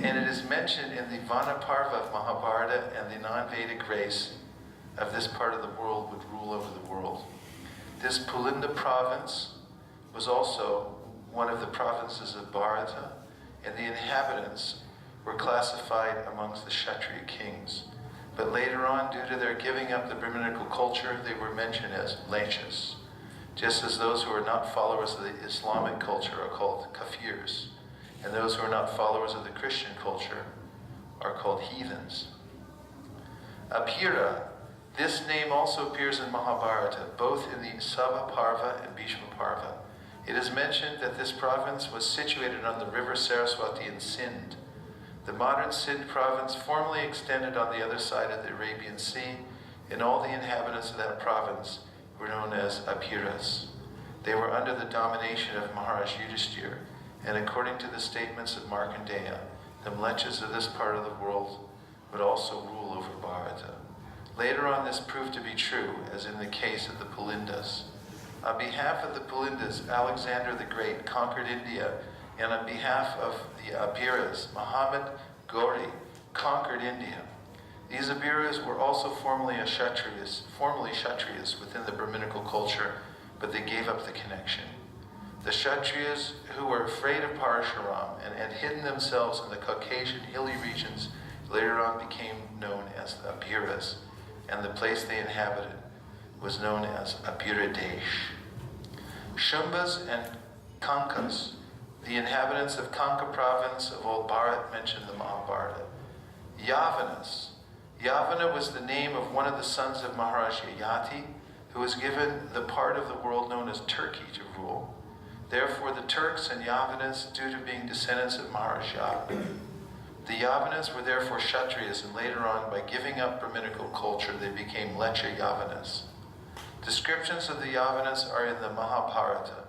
And it is mentioned in the Vanaparva of Mahabharata, and the non-Vedic race of this part of the world would rule over the world. This Pulinda province was also one of the provinces of Bharata, and the inhabitants were classified amongst the Kshatriya kings. But later on, due to their giving up the Brahminical culture, they were mentioned as Lechas, just as those who are not followers of the Islamic culture are called Kafirs, and those who are not followers of the Christian culture are called heathens. Apira, this name also appears in Mahabharata, both in the Sabha Parva and Bhishma Parva. It is mentioned that this province was situated on the river Saraswati in Sindh. The modern Sindh province formerly extended on the other side of the Arabian Sea, and all the inhabitants of that province were known as Apiras. They were under the domination of Maharaj Yudhishthira, and according to the statements of Markandeya, the Mlechas of this part of the world would also rule over Bharata. Later on, this proved to be true, as in the case of the Pulindas. On behalf of the Pulindas, Alexander the Great conquered India, and on behalf of the Abiras, Muhammad Ghori conquered India. These Abiras were also formerly Kshatriyas within the Brahminical culture, but they gave up the connection. The Kshatriyas, who were afraid of Parashuram and had hidden themselves in the Caucasian hilly regions, later on became known as the Abiras, and the place they inhabited was known as Abiradesh. Shumbas and Kankas, the inhabitants of Kanka province of Old Bharat, mentioned the Mahabharata. Yavanas. Yavana was the name of one of the sons of Maharaj Yayati, who was given the part of the world known as Turkey to rule. Therefore, the Turks and Yavanas, due to being descendants of Maharaj Yavana. The Yavanas were therefore Kshatriyas, and later on, by giving up Brahminical culture, they became Lecha Yavanas. Descriptions of the Yavanas are in the Mahabharata.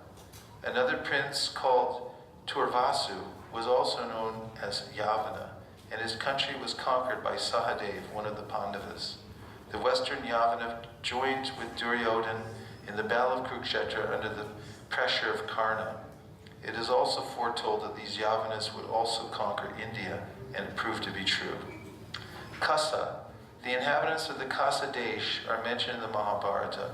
Another prince called Turvasu was also known as Yavana, and his country was conquered by Sahadev, one of the Pandavas. The western Yavana joined with Duryodhan in the Battle of Kurukshetra under the pressure of Karna. It is also foretold that these Yavanas would also conquer India, and it proved to be true. Kasa. The inhabitants of the Kasa Desh are mentioned in the Mahabharata.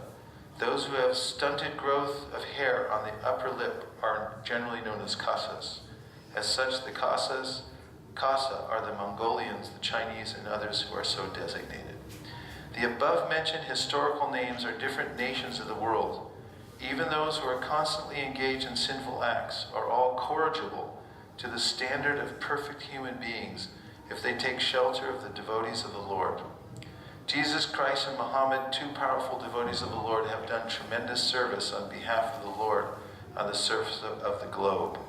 Those who have stunted growth of hair on the upper lip are generally known as Kasas. As such, the Kasa are the Mongolians, the Chinese, and others who are so designated. The above-mentioned historical names are different nations of the world. Even those who are constantly engaged in sinful acts are all corrigible to the standard of perfect human beings if they take shelter of the devotees of the Lord. Jesus Christ and Muhammad, two powerful devotees of the Lord, have done tremendous service on behalf of the Lord on the surface of the globe.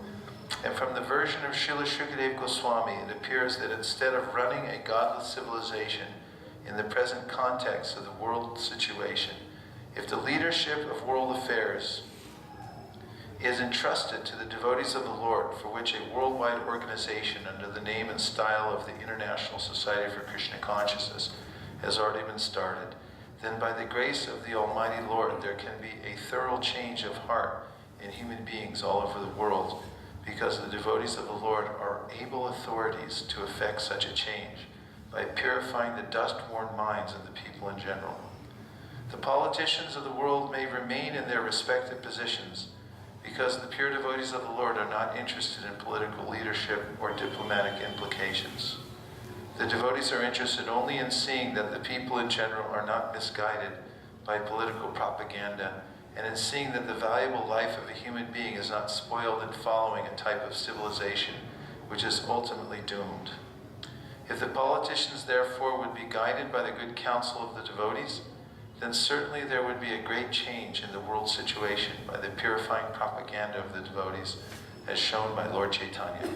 And from the version of Srila Shukadev Goswami, it appears that instead of running a godless civilization in the present context of the world situation, if the leadership of world affairs is entrusted to the devotees of the Lord, for which a worldwide organization under the name and style of the International Society for Krishna Consciousness has already been started, then by the grace of the Almighty Lord, there can be a thorough change of heart in human beings all over the world, because the devotees of the Lord are able authorities to effect such a change by purifying the dust-worn minds of the people in general. The politicians of the world may remain in their respective positions because the pure devotees of the Lord are not interested in political leadership or diplomatic implications. The devotees are interested only in seeing that the people in general are not misguided by political propaganda, and in seeing that the valuable life of a human being is not spoiled in following a type of civilization which is ultimately doomed. If the politicians therefore would be guided by the good counsel of the devotees, then certainly there would be a great change in the world situation by the purifying propaganda of the devotees, as shown by Lord Chaitanya.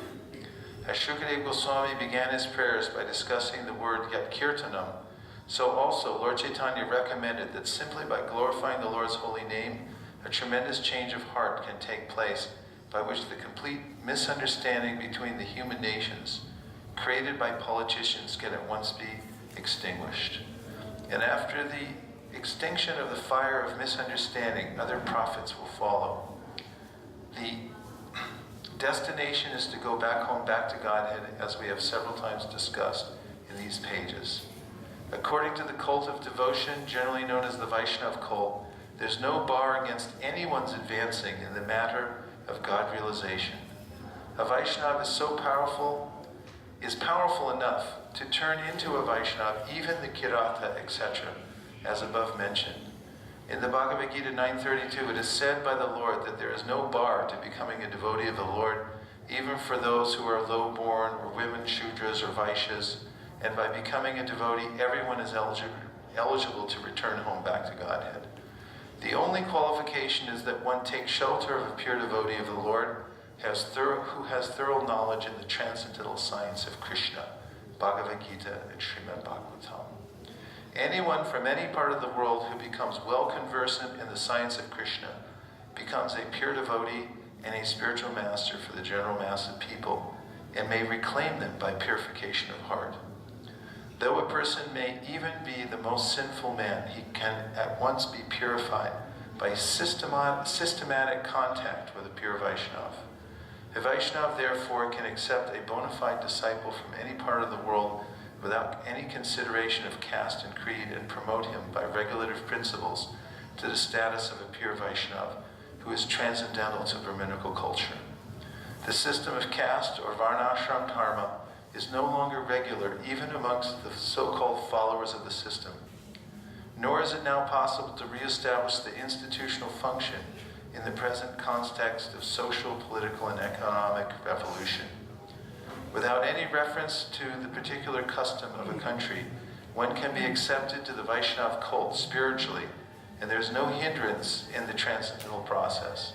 As Shukadeva Goswami began his prayers by discussing the word Yatkirtanam, so also Lord Chaitanya recommended that simply by glorifying the Lord's holy name, a tremendous change of heart can take place by which the complete misunderstanding between the human nations created by politicians can at once be extinguished. And after the extinction of the fire of misunderstanding, other prophets will follow. The destination is to go back home, back to Godhead, as we have several times discussed in these pages. According to the cult of devotion, generally known as the Vaishnav cult, there's no bar against anyone's advancing in the matter of God realization. A Vaishnav is powerful enough to turn into a Vaishnav even the Kirata, etc., as above mentioned. In the Bhagavad Gita 9:32, it is said by the Lord that there is no bar to becoming a devotee of the Lord, even for those who are low-born, or women, Shudras, or Vaishyas, and by becoming a devotee, everyone is eligible to return home back to Godhead. The only qualification is that one takes shelter of a pure devotee of the Lord, who has thorough knowledge in the transcendental science of Krishna, Bhagavad Gita, and Srimad Bhagavatam. Anyone from any part of the world who becomes well conversant in the science of Krishna becomes a pure devotee and a spiritual master for the general mass of people, and may reclaim them by purification of heart. Though a person may even be the most sinful man, he can at once be purified by systematic contact with a pure Vaishnav. A Vaishnav, therefore, can accept a bona fide disciple from any part of the world without any consideration of caste and creed, and promote him by regulative principles to the status of a pure Vaishnav who is transcendental to Brahminical culture. The system of caste or varnashram dharma is no longer regular even amongst the so-called followers of the system. Nor is it now possible to re-establish the institutional function in the present context of social, political, and economic revolution. Without any reference to the particular custom of a country, one can be accepted to the Vaishnav cult spiritually, and there is no hindrance in the transcendental process.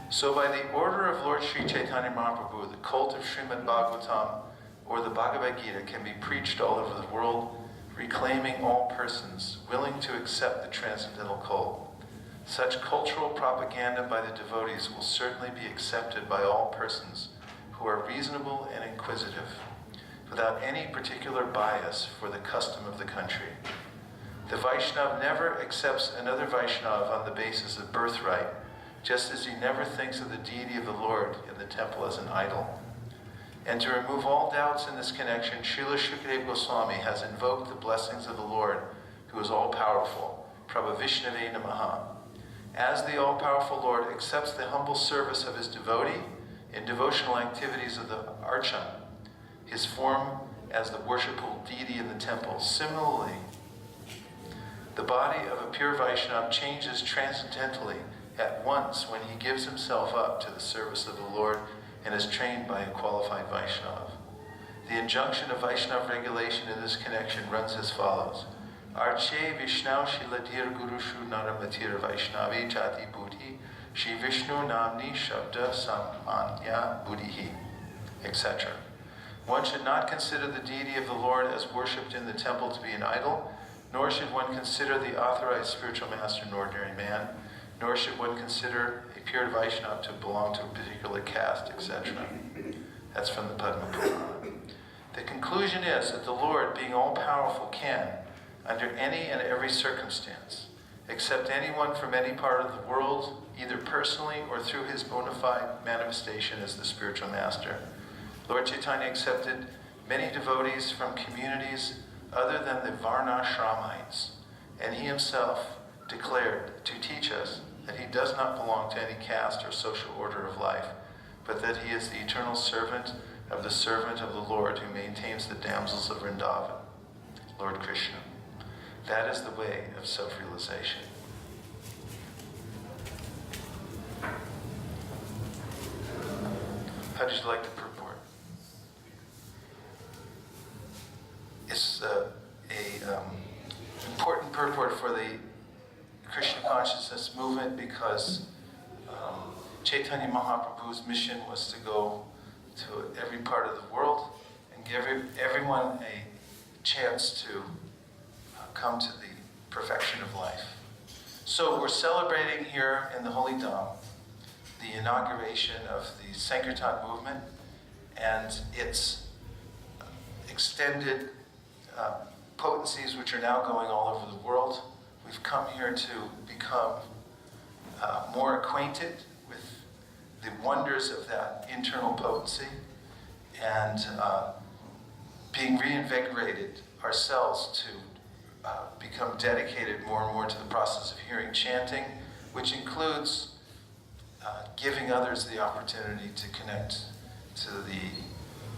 So by the order of Lord Sri Chaitanya Mahaprabhu, the cult of Srimad Bhagavatam or the Bhagavad Gita can be preached all over the world, reclaiming all persons willing to accept the transcendental cult. Such cultural propaganda by the devotees will certainly be accepted by all persons who are reasonable and inquisitive, without any particular bias for the custom of the country. The Vaishnav never accepts another Vaishnav on the basis of birthright, just as he never thinks of the deity of the Lord in the temple as an idol. And to remove all doubts in this connection, Srila Shukadeva Goswami has invoked the blessings of the Lord, who is all-powerful, Prabha Vishnave Namaha. As the all-powerful Lord accepts the humble service of his devotee in devotional activities of the archan, his form as the worshipful deity in the temple, similarly, the body of a pure Vaishnava changes transcendentally at once when he gives himself up to the service of the Lord and is trained by a qualified Vaishnava. The injunction of Vaishnava regulation in this connection runs as follows. Arche Vishnav Shiladir Gurushu Naramatir Vaishnavi Jati Buddhi Shri Vishnu Namni Shabda Samanya Buddhihi, etc. One should not consider the deity of the Lord as worshipped in the temple to be an idol, nor should one consider the authorized spiritual master an ordinary man, nor should one consider a pure Vaishnava to belong to a particular caste, etc. That's from the Padma Purana. The conclusion is that the Lord, being all-powerful, can, under any and every circumstance, accept anyone from any part of the world, either personally or through his bona fide manifestation as the spiritual master. Lord Chaitanya accepted many devotees from communities other than the Varnashramites, and he himself declared to teach us that he does not belong to any caste or social order of life, but that he is the eternal servant of the Lord who maintains the damsels of Vrindavan, Lord Krishna. That is the way of self-realization. How did you like the purport? It's important purport for the Krishna consciousness movement because Chaitanya Mahaprabhu's mission was to go to every part of the world give everyone a chance to come to the perfection of life. So we're celebrating here in the Holy Dome the inauguration of the Sankirtan movement and its extended potencies, which are now going all over the world. We've come here to become more acquainted with the wonders of that internal potency and being reinvigorated ourselves to become dedicated more and more to the process of hearing chanting, which includes giving others the opportunity to connect to the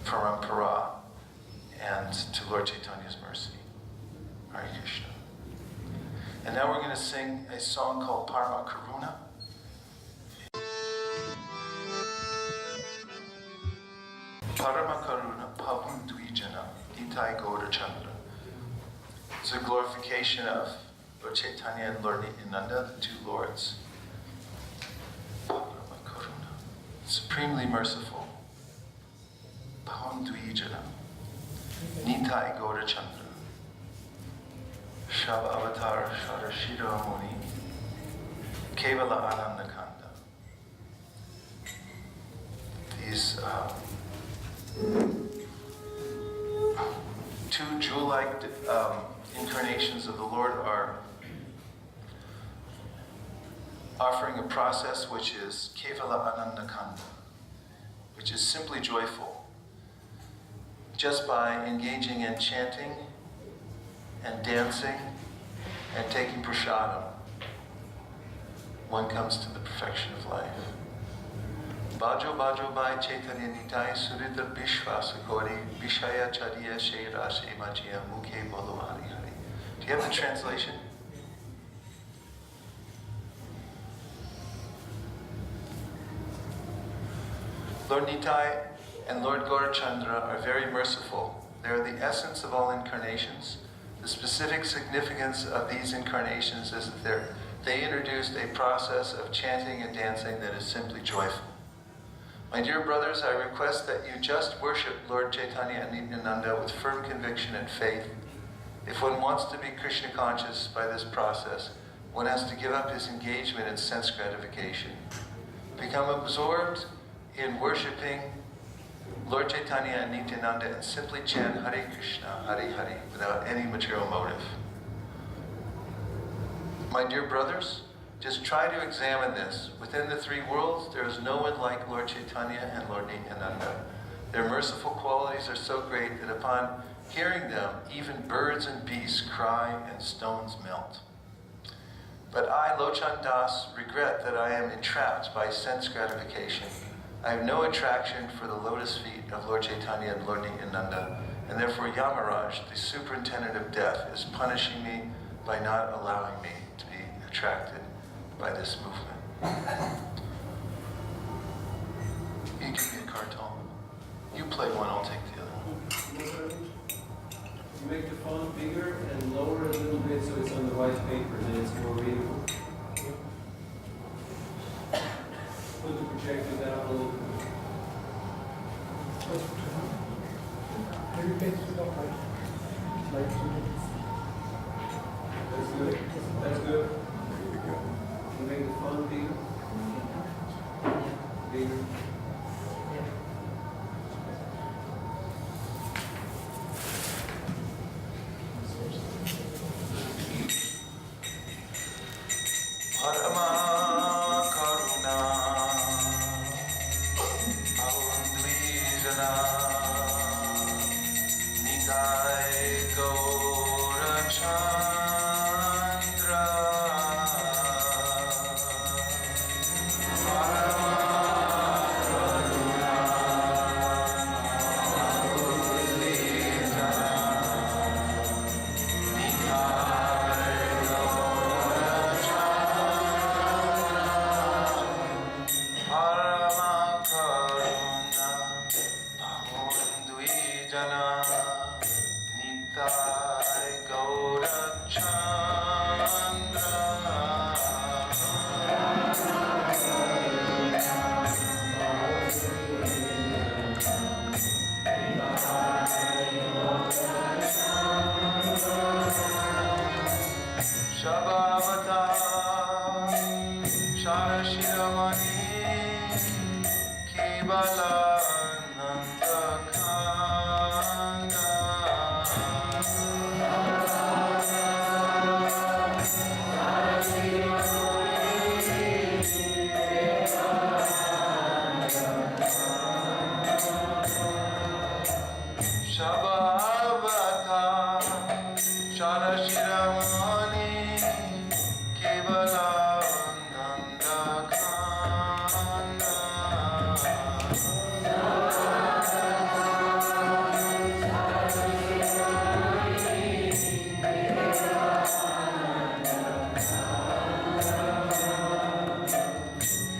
parampara and to Lord Chaitanya's mercy. Hare Krishna. And now we're going to sing a song called Parama Karuna. Parama Karuna Pavum Dvijana Nitai Gaura Chandra. It's a glorification of Lord Chaitanya and Lord Nityananda, the two lords. Parama Karuna, supremely merciful. Pavum Dvijana Nitai Gaura Chandra. Shava Avatar Sharashira Muni Kevala Ananda Kanda. These two jewel-like incarnations of the Lord are offering a process which is Kevala Ananda Kanda, which is simply joyful. Just by engaging in chanting and dancing and taking prasadam, one comes to the perfection of life. Bajo Bajo Bai Chaitanya Nitai Surita Bishvasa Kori Bishaya Chadiya Sheira Shemajiya Mukhe Bolo Hari Hari. Do you have the translation? Lord Nitai and Lord Gaurachandra are very merciful. They are the essence of all incarnations. The specific significance of these incarnations is that they introduced a process of chanting and dancing that is simply joyful. My dear brothers, I request that you just worship Lord Chaitanya and Nityananda with firm conviction and faith. If one wants to be Krishna conscious by this process, one has to give up his engagement in sense gratification. Become absorbed in worshiping Lord Chaitanya and Nityananda and simply chant Hare Krishna, Hare Hare without any material motive. My dear brothers, just try to examine this. Within the three worlds, there is no one like Lord Chaitanya and Lord Nityananda. Their merciful qualities are so great that upon hearing them, even birds and beasts cry and stones melt. But I, Lochan Das, regret that I am entrapped by sense gratification. I have no attraction for the lotus feet of Lord Chaitanya and Lord Nityananda, and therefore Yamaraj, the superintendent of death, is punishing me by not allowing me to be attracted by this movement. You give me a carton. You play one, I'll take the other one. You make the font bigger and lower a little bit so it's on the white paper, then it's more readable. Put the projector down a little bit. That's good. That's good. You make the font bigger. Bigger. Parama Karuna Avandvijana Nitai Gaura Chandra Parama Karuna Avandvijana Nitai Gaura Parama Karuna Pahundvijana Nitai Gaura Chandra Shabhavata Sharashiramani Kevala Nandakana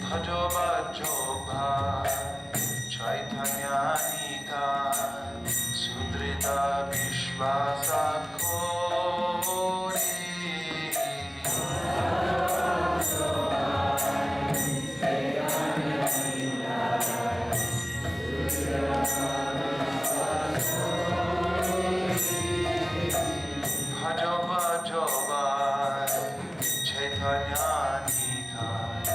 Bhajo Bhajo Bhai Chaitanya Nidhai Sudrita Vishvasa Kori Bhajo Bhajo Bhai Chaitanya Nidhai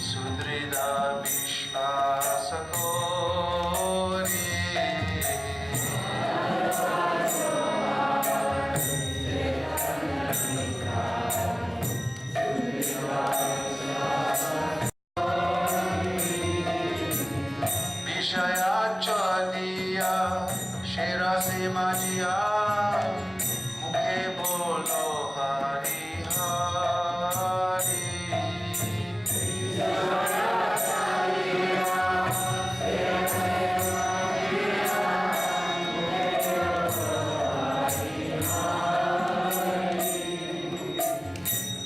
Sudrita Vishvasa Kori Vishaya Chadiya Shera Se Majiya Mukhe Bolo Hari Hari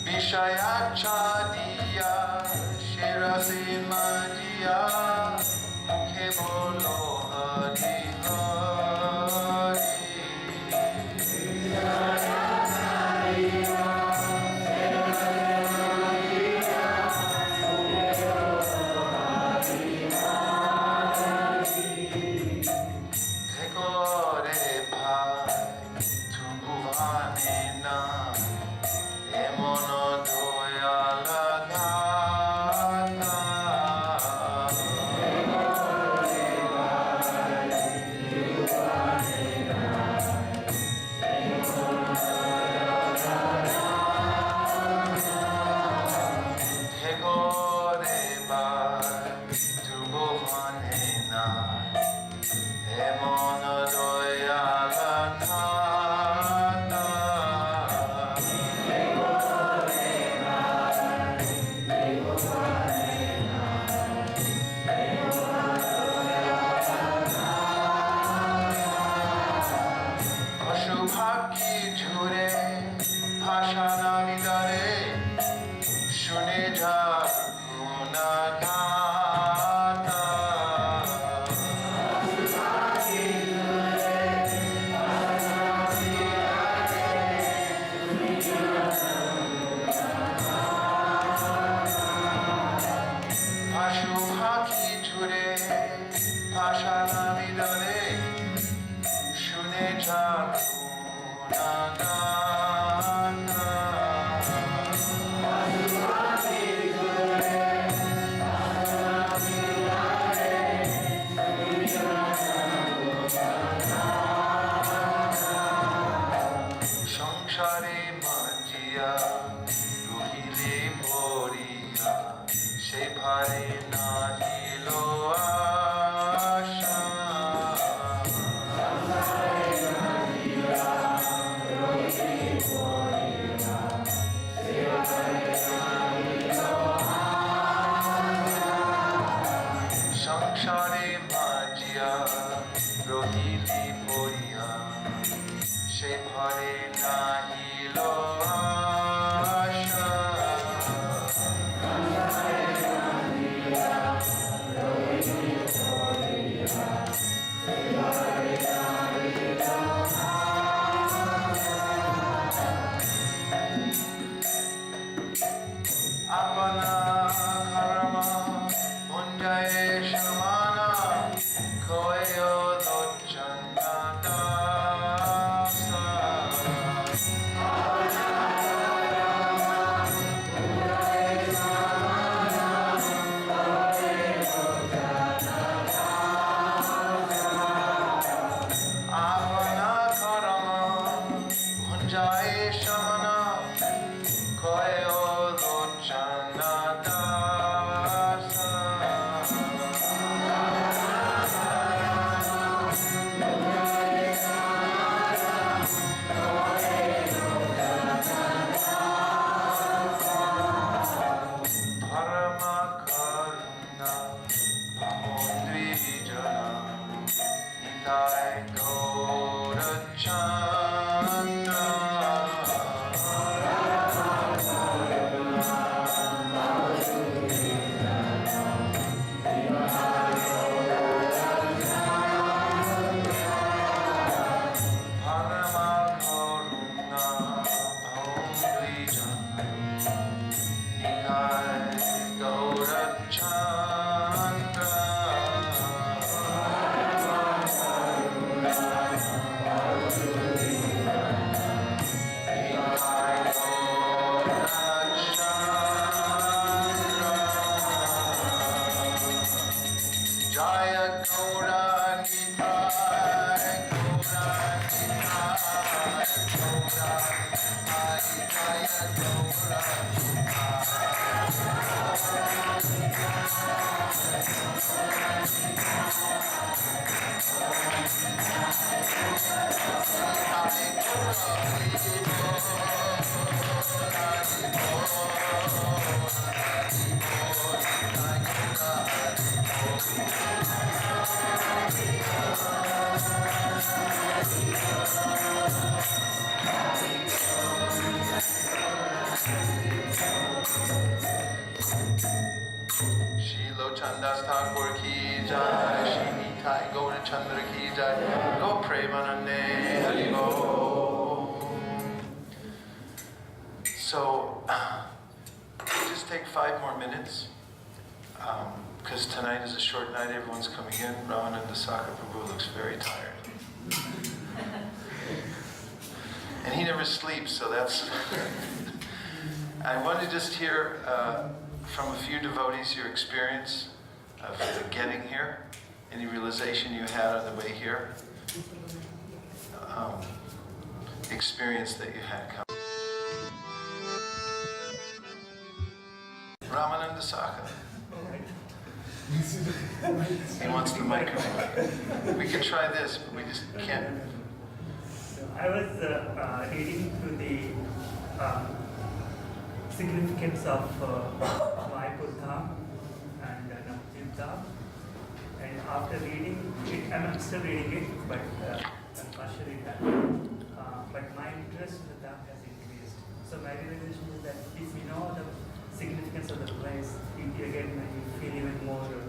Vishaya Chadiya Shera Se Majiya Mukhe Bolo Hari Hari Dhekore bhai tu bhuvane na emono doyala dhata Dhekore bhai tu bhuvane na emono doyala dhata অশুভাকি ঝুরে ভাষা নামি দারে শুনে যা গুণগাতা অশুভাকি ঝুরে ভাষা নামি দারে শুনে যা গুণগাতা সংসারে মাজিয়া রহিলে পড়িয়া সে ভারে নাহিল আশা সংসারে মাজিয়া রহিলে পড়িয়া সে ভরে নাহিল আশা আপনা ধর্মা মুঞ্জয়ে সমানা কয় লোচনা দাসা Nitai Gaura Chandra. Chandas Thakur ki jai, Shri Nitai Gaura Chandra ki jai, Go Premanande Haribo. So, just take 5 more minutes, because tonight is a short night, everyone's coming in. Ramananda Dasa Prabhu looks very tired. And he never sleeps, so that's... I want to just hear from a few devotees your experience of getting here, any realization you had on the way here, experience that you had come. Ramananda Saka. He wants the microphone. We can try this, but we just can't. I was reading through the significance of Mayapura and Navjita, and after reading it, I'm still reading it, but I'm partially done. But my interest in the Dham has increased. So my realization is that if you know the significance of the place, you get you feel even more, your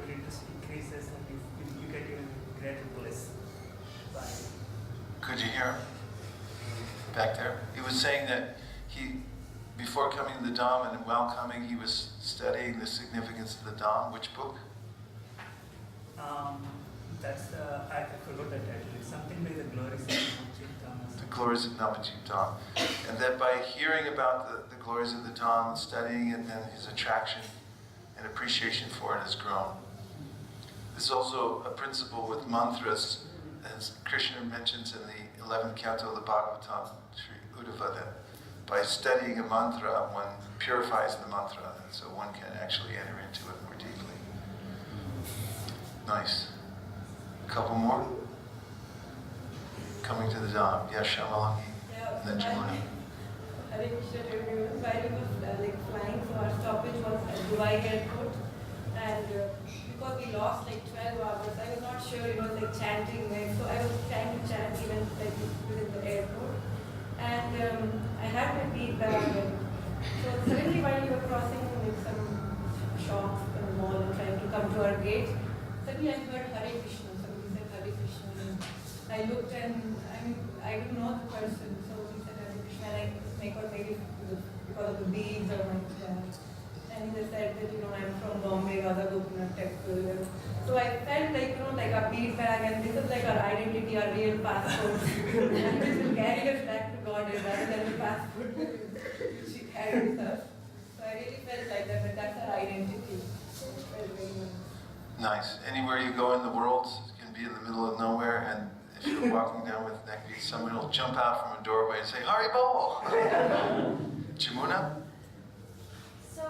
interest increases and you get even greater bliss. Could you hear him? Back there? He was saying that before coming to the Dham and while coming, he was studying the significance of the Dham. Which book? That's I forgot that title. It's something like the glories of Navjit Dham. The glories of Navjit Dham. And that by hearing about the glories of the Dham and studying it, then his attraction and appreciation for it has grown. This is also a principle with mantras, as Krishna mentions in the 11th canto of the Bhagavatam, Sri Uddhava, that by studying a mantra, one purifies the mantra, and so one can actually enter into it more deeply. Nice. A couple more? Coming to the Dham. Yes, Shamalangi. Yeah, And then Jamuna. Hare Krishna, everyone. While we were flying, so our stoppage was at Dubai airport, and because we lost 12 hours, I was not sure, chanting, so I was trying to chant even within the airport. And I had my bead bag, so suddenly while we were crossing some shops in the mall and trying to come to our gate, suddenly I heard Hare Krishna. Somebody said Hare Krishna. And I looked and I didn't know the person, so he said Hare Krishna. And I thought maybe because of the beads or like that. And they said that I'm from Bombay, Radha Gopinath Temple. So I felt like a bead bag, and this is like our identity, our real passport. And this will carry us back to God rather than the passport she carries us. So I really felt like that, but that's our identity. So it felt very nice. Nice. Anywhere you go in the world, you can be in the middle of nowhere, and if you're walking down with Nekvi, someone will jump out from a doorway and say, Haribo! Jamuna? So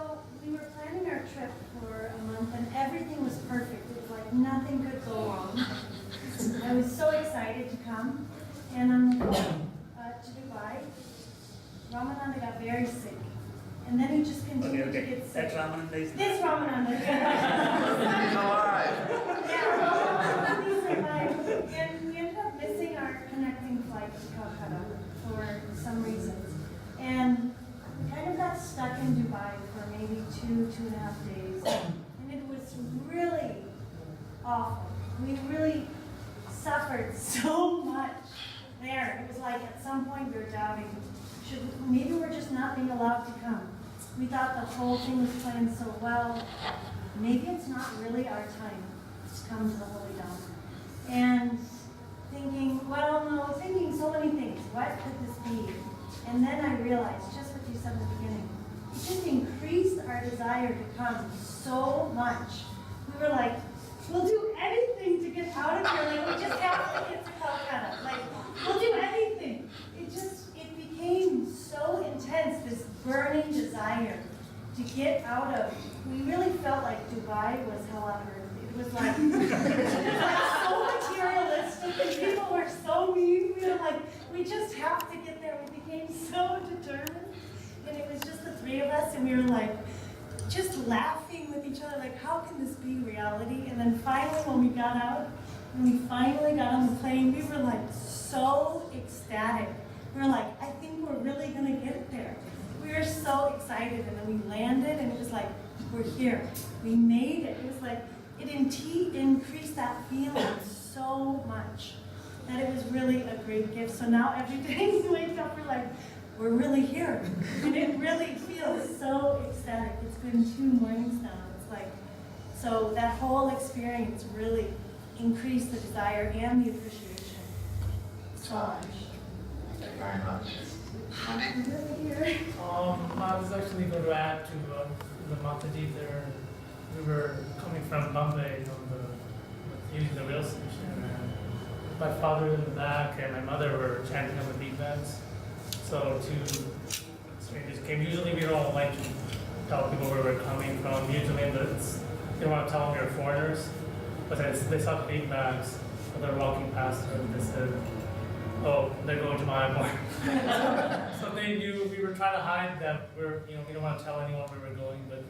we were planning our trip for a month and everything was perfect. It was like nothing could go wrong. I was so excited to come. And on the way to Dubai, Ramananda got very sick. And then he just continued to get sick. That Ramananda is... This Ramananda. He's alive! Yeah, he's alive. And it was really awful. We really suffered so much there. It was like at some point we were doubting, maybe we're just not being allowed to come. We thought the whole thing was planned so well. Maybe it's not really our time to come to the Holy Dome. And thinking so many things. What could this be? And then I realized, just what you said in the beginning, it just increased our desire to come so much. We were like, we'll do anything to get out of here. Like, we just have to get to Calcutta. Like, we'll do anything. It became so intense, this burning desire to get out of. We really felt like Dubai was hell on earth. It was like, so materialistic, and people were so mean. We were like, we just have to get there. We became so determined. And it was just the three of us, and we were like, just laughing with each other, like, how can this be reality? And then finally, when we got out, when we finally got on the plane, we were like so ecstatic. We were like, I think we're really gonna get there. We were so excited, and then we landed, and it was like, we're here. We made it. It was like, it increased that feeling so much that it was really a great gift. So now every day we wake up, we're like, we're really here. And it really feels so ecstatic. It's been 2 mornings now. It's like, so that whole experience really increased the desire and the appreciation so much. Thank you very much. Rudy? Really here. I was actually going to add to the Mataji there. We were coming from Bombay using the rail station, and my father in the back and my mother were chanting on the beat bags. So 2 strangers came. Usually we don't like to tell people where we're coming from. Usually they don't want to tell them we're foreigners. But they saw the beat bags, and they're walking past her, and they said, oh, they're going to Mayapura. So they knew we were trying to hide that we don't want to tell anyone where we're going, but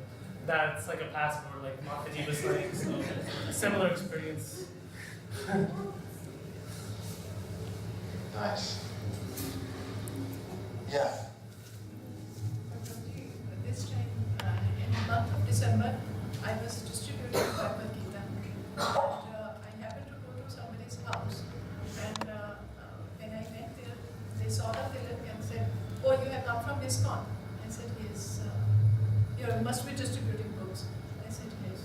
that's like a passport, like Mataji was saying, so similar experience. Nice. Yeah. This time, in the month of December, I was distributing Bhagavad Gita. And I happened to go to somebody's house. And when I went there, they saw the tilak and said, oh, you have come from ISKCON? I said, yes. You must be distributing books. I said, yes.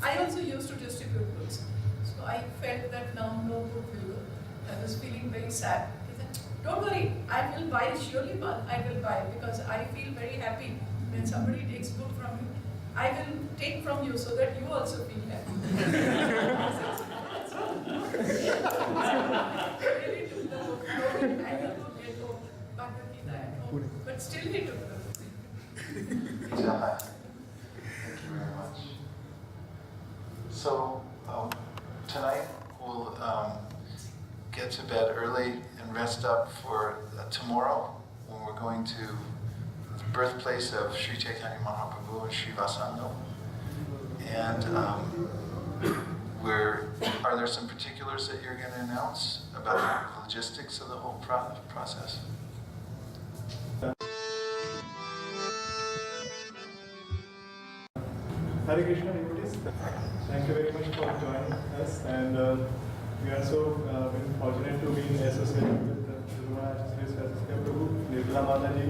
I also used to distribute books. So I felt that now no book will go. I was feeling very sad. Don't worry, I will buy, surely I will buy, because I feel very happy when somebody takes book from you. I will take from you so that you also feel happy. Really took the book, knowing I will not get home, Bhagavad Gita at home, but still he took the book. Thank you very much. So tonight we'll get to bed early and rest up for tomorrow, when we're going to the birthplace of Sri Chaitanya Mahaprabhu and Sri Vasisika. And are there some particulars that you're going to announce about the logistics of the whole process? Hare Krishna devotees, thank you very much for joining us, and we are so been fortunate to be associated with Sri Vasisika Prabhu, Nirmala Mataji,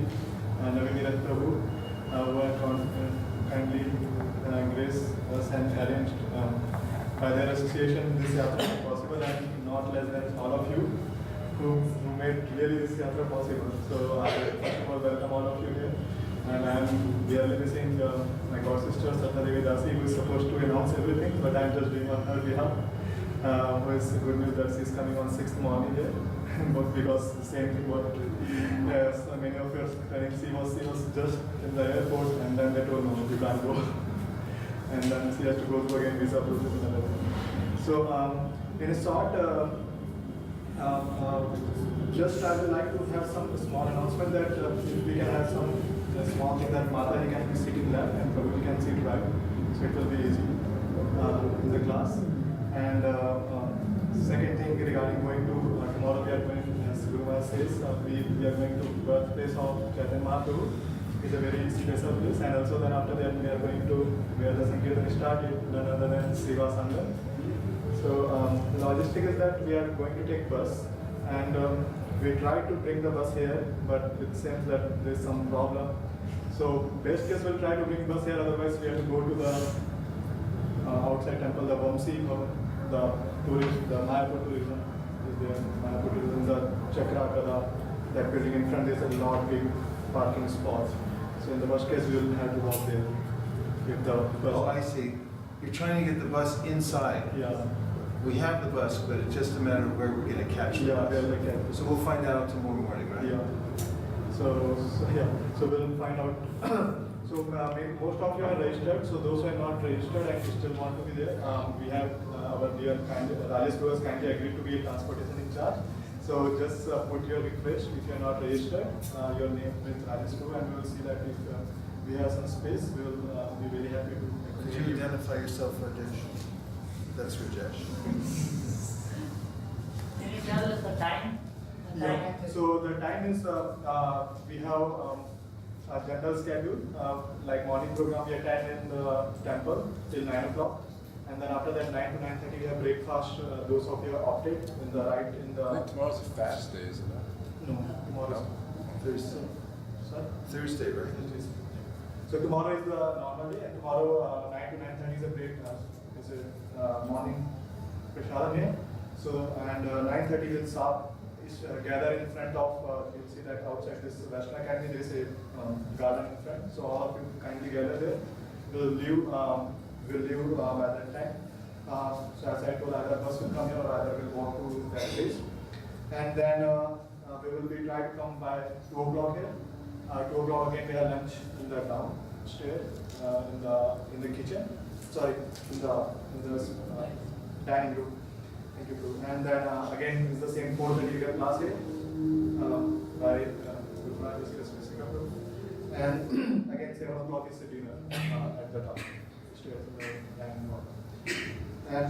and Navinirat Prabhu, who have kindly graced us and arranged by their association this yatra possible, and not less than all of you who made really this yatra possible. So first of all, welcome all of you here. And I am dearly missing my god sister Dasa, who is supposed to announce everything, but I am just doing on her behalf. Who is good news that she is coming on 6th morning here, but because the same thing what so many of us telling she was just in the airport, and then they told no, you can't go, and then she has to go through again visa process and everything. So in a short, just I would like to have some small announcement that if we can have some small thing that Mataji can be sitting left and Prabhu can sit right, so it will be easy in the class. And second thing regarding going to tomorrow we are going, as Guru Maharaj says, we are going to birthplace of Chaitanya Mahaprabhu, is a very special place. And also then after that we are going to where the Sankirtan started, none other than Siva Sangam. So the logistic is that we are going to take bus, and we tried to bring the bus here, but it seems that there is some problem. So best case we'll try to bring bus here, otherwise we have to go to the outside temple, the Vamsi, the tourism, the Mayapura tourism is there. Mayapura tourism, the Chakra, that building in front, there's a lot of big parking spots. So in the worst case, we will have to walk there. If the bus. Oh, I see. You're trying to get the bus inside. Yeah. We have the bus, but it's just a matter of where we're going to catch the Yeah, bus. where they catch. So we'll find out tomorrow morning, right? Yeah. So we'll find out. So most of you are registered. So those who are not registered and still want to be there, we have our dear Rajesh who has kindly agreed to be a transportation in charge. So just put your request if you are not registered, your name with Rajesh, and we will see that if we have some space, we will be very happy to. Could you identify yourself, Rajesh? That's Rajesh. Can you tell us the time? Yeah. So the time is we have a general schedule, like morning program we attend in the temple till 9 o'clock, and then after that 9 to 9:30 we have breakfast. Those of you are opted in the right in the. I think tomorrow's a fast day, isn't it? No, tomorrow. Thursday. Sorry. Thursday, right? So tomorrow is the normal day, and tomorrow 9 to 9:30 is a breakfast. It's a morning prasadam here. So and 9:30 will start. Gather in front of, you'll see that outside this Western Academy, there is a garden in front. So all of you kindly gather there. We'll leave at that time. So as I told, either bus will come here or either we'll walk to that place. And then we will be trying to come by 2 o'clock here. 2 o'clock again we have lunch in the downstairs, in the kitchen. Sorry, in the dining room. Thank you, Prabhu. And then again, it's the same 4:30 we have class here by Vasisika. And again, 7 o'clock is the dinner at the top, stairs in the dining hall. And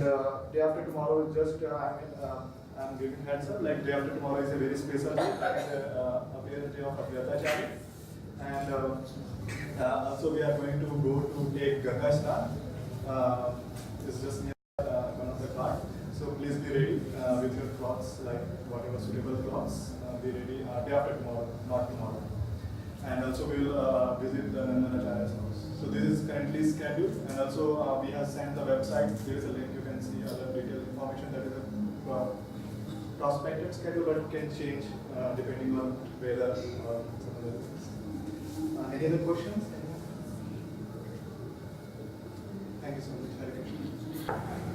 day after tomorrow, just I'm giving heads up. Like day after tomorrow is a very special day. That is a day of Yatra. And also we are going to go to take Ganga Snan. It's just near one of the cars. So please be ready with your clothes, like whatever suitable clothes. Be ready day after tomorrow, not tomorrow. And also we will visit the Nandanachary's house. So this is currently scheduled, and also we have sent the website. There is a link, you can see other detailed information. That is a prospected schedule, but it can change depending on weather or some other things. Any other questions? Thank you so much. Hare Krishna.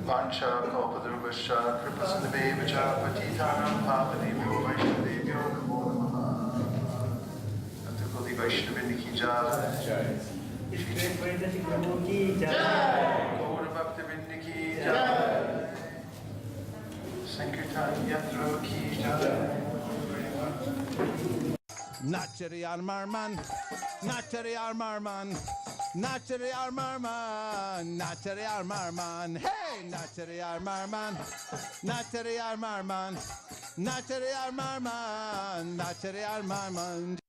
Vancha kalpadrubhascha kripasindhaveva patitanam pavanebhyo vaishnavebhyo namo namaha. Atukali Vaishnavini ki jai. State Vaidyantik Prabhu ki jai. Gaura Bhaktivinoda ki jai. Sankirtan Yatra ki jai. Nachari Armarman, Nachari Armarman, Nachari Armarman, Nachari Armarman, hey, Nachari Armarman, Nachari Armarman, Nachari Armarman, Nachari Armarman.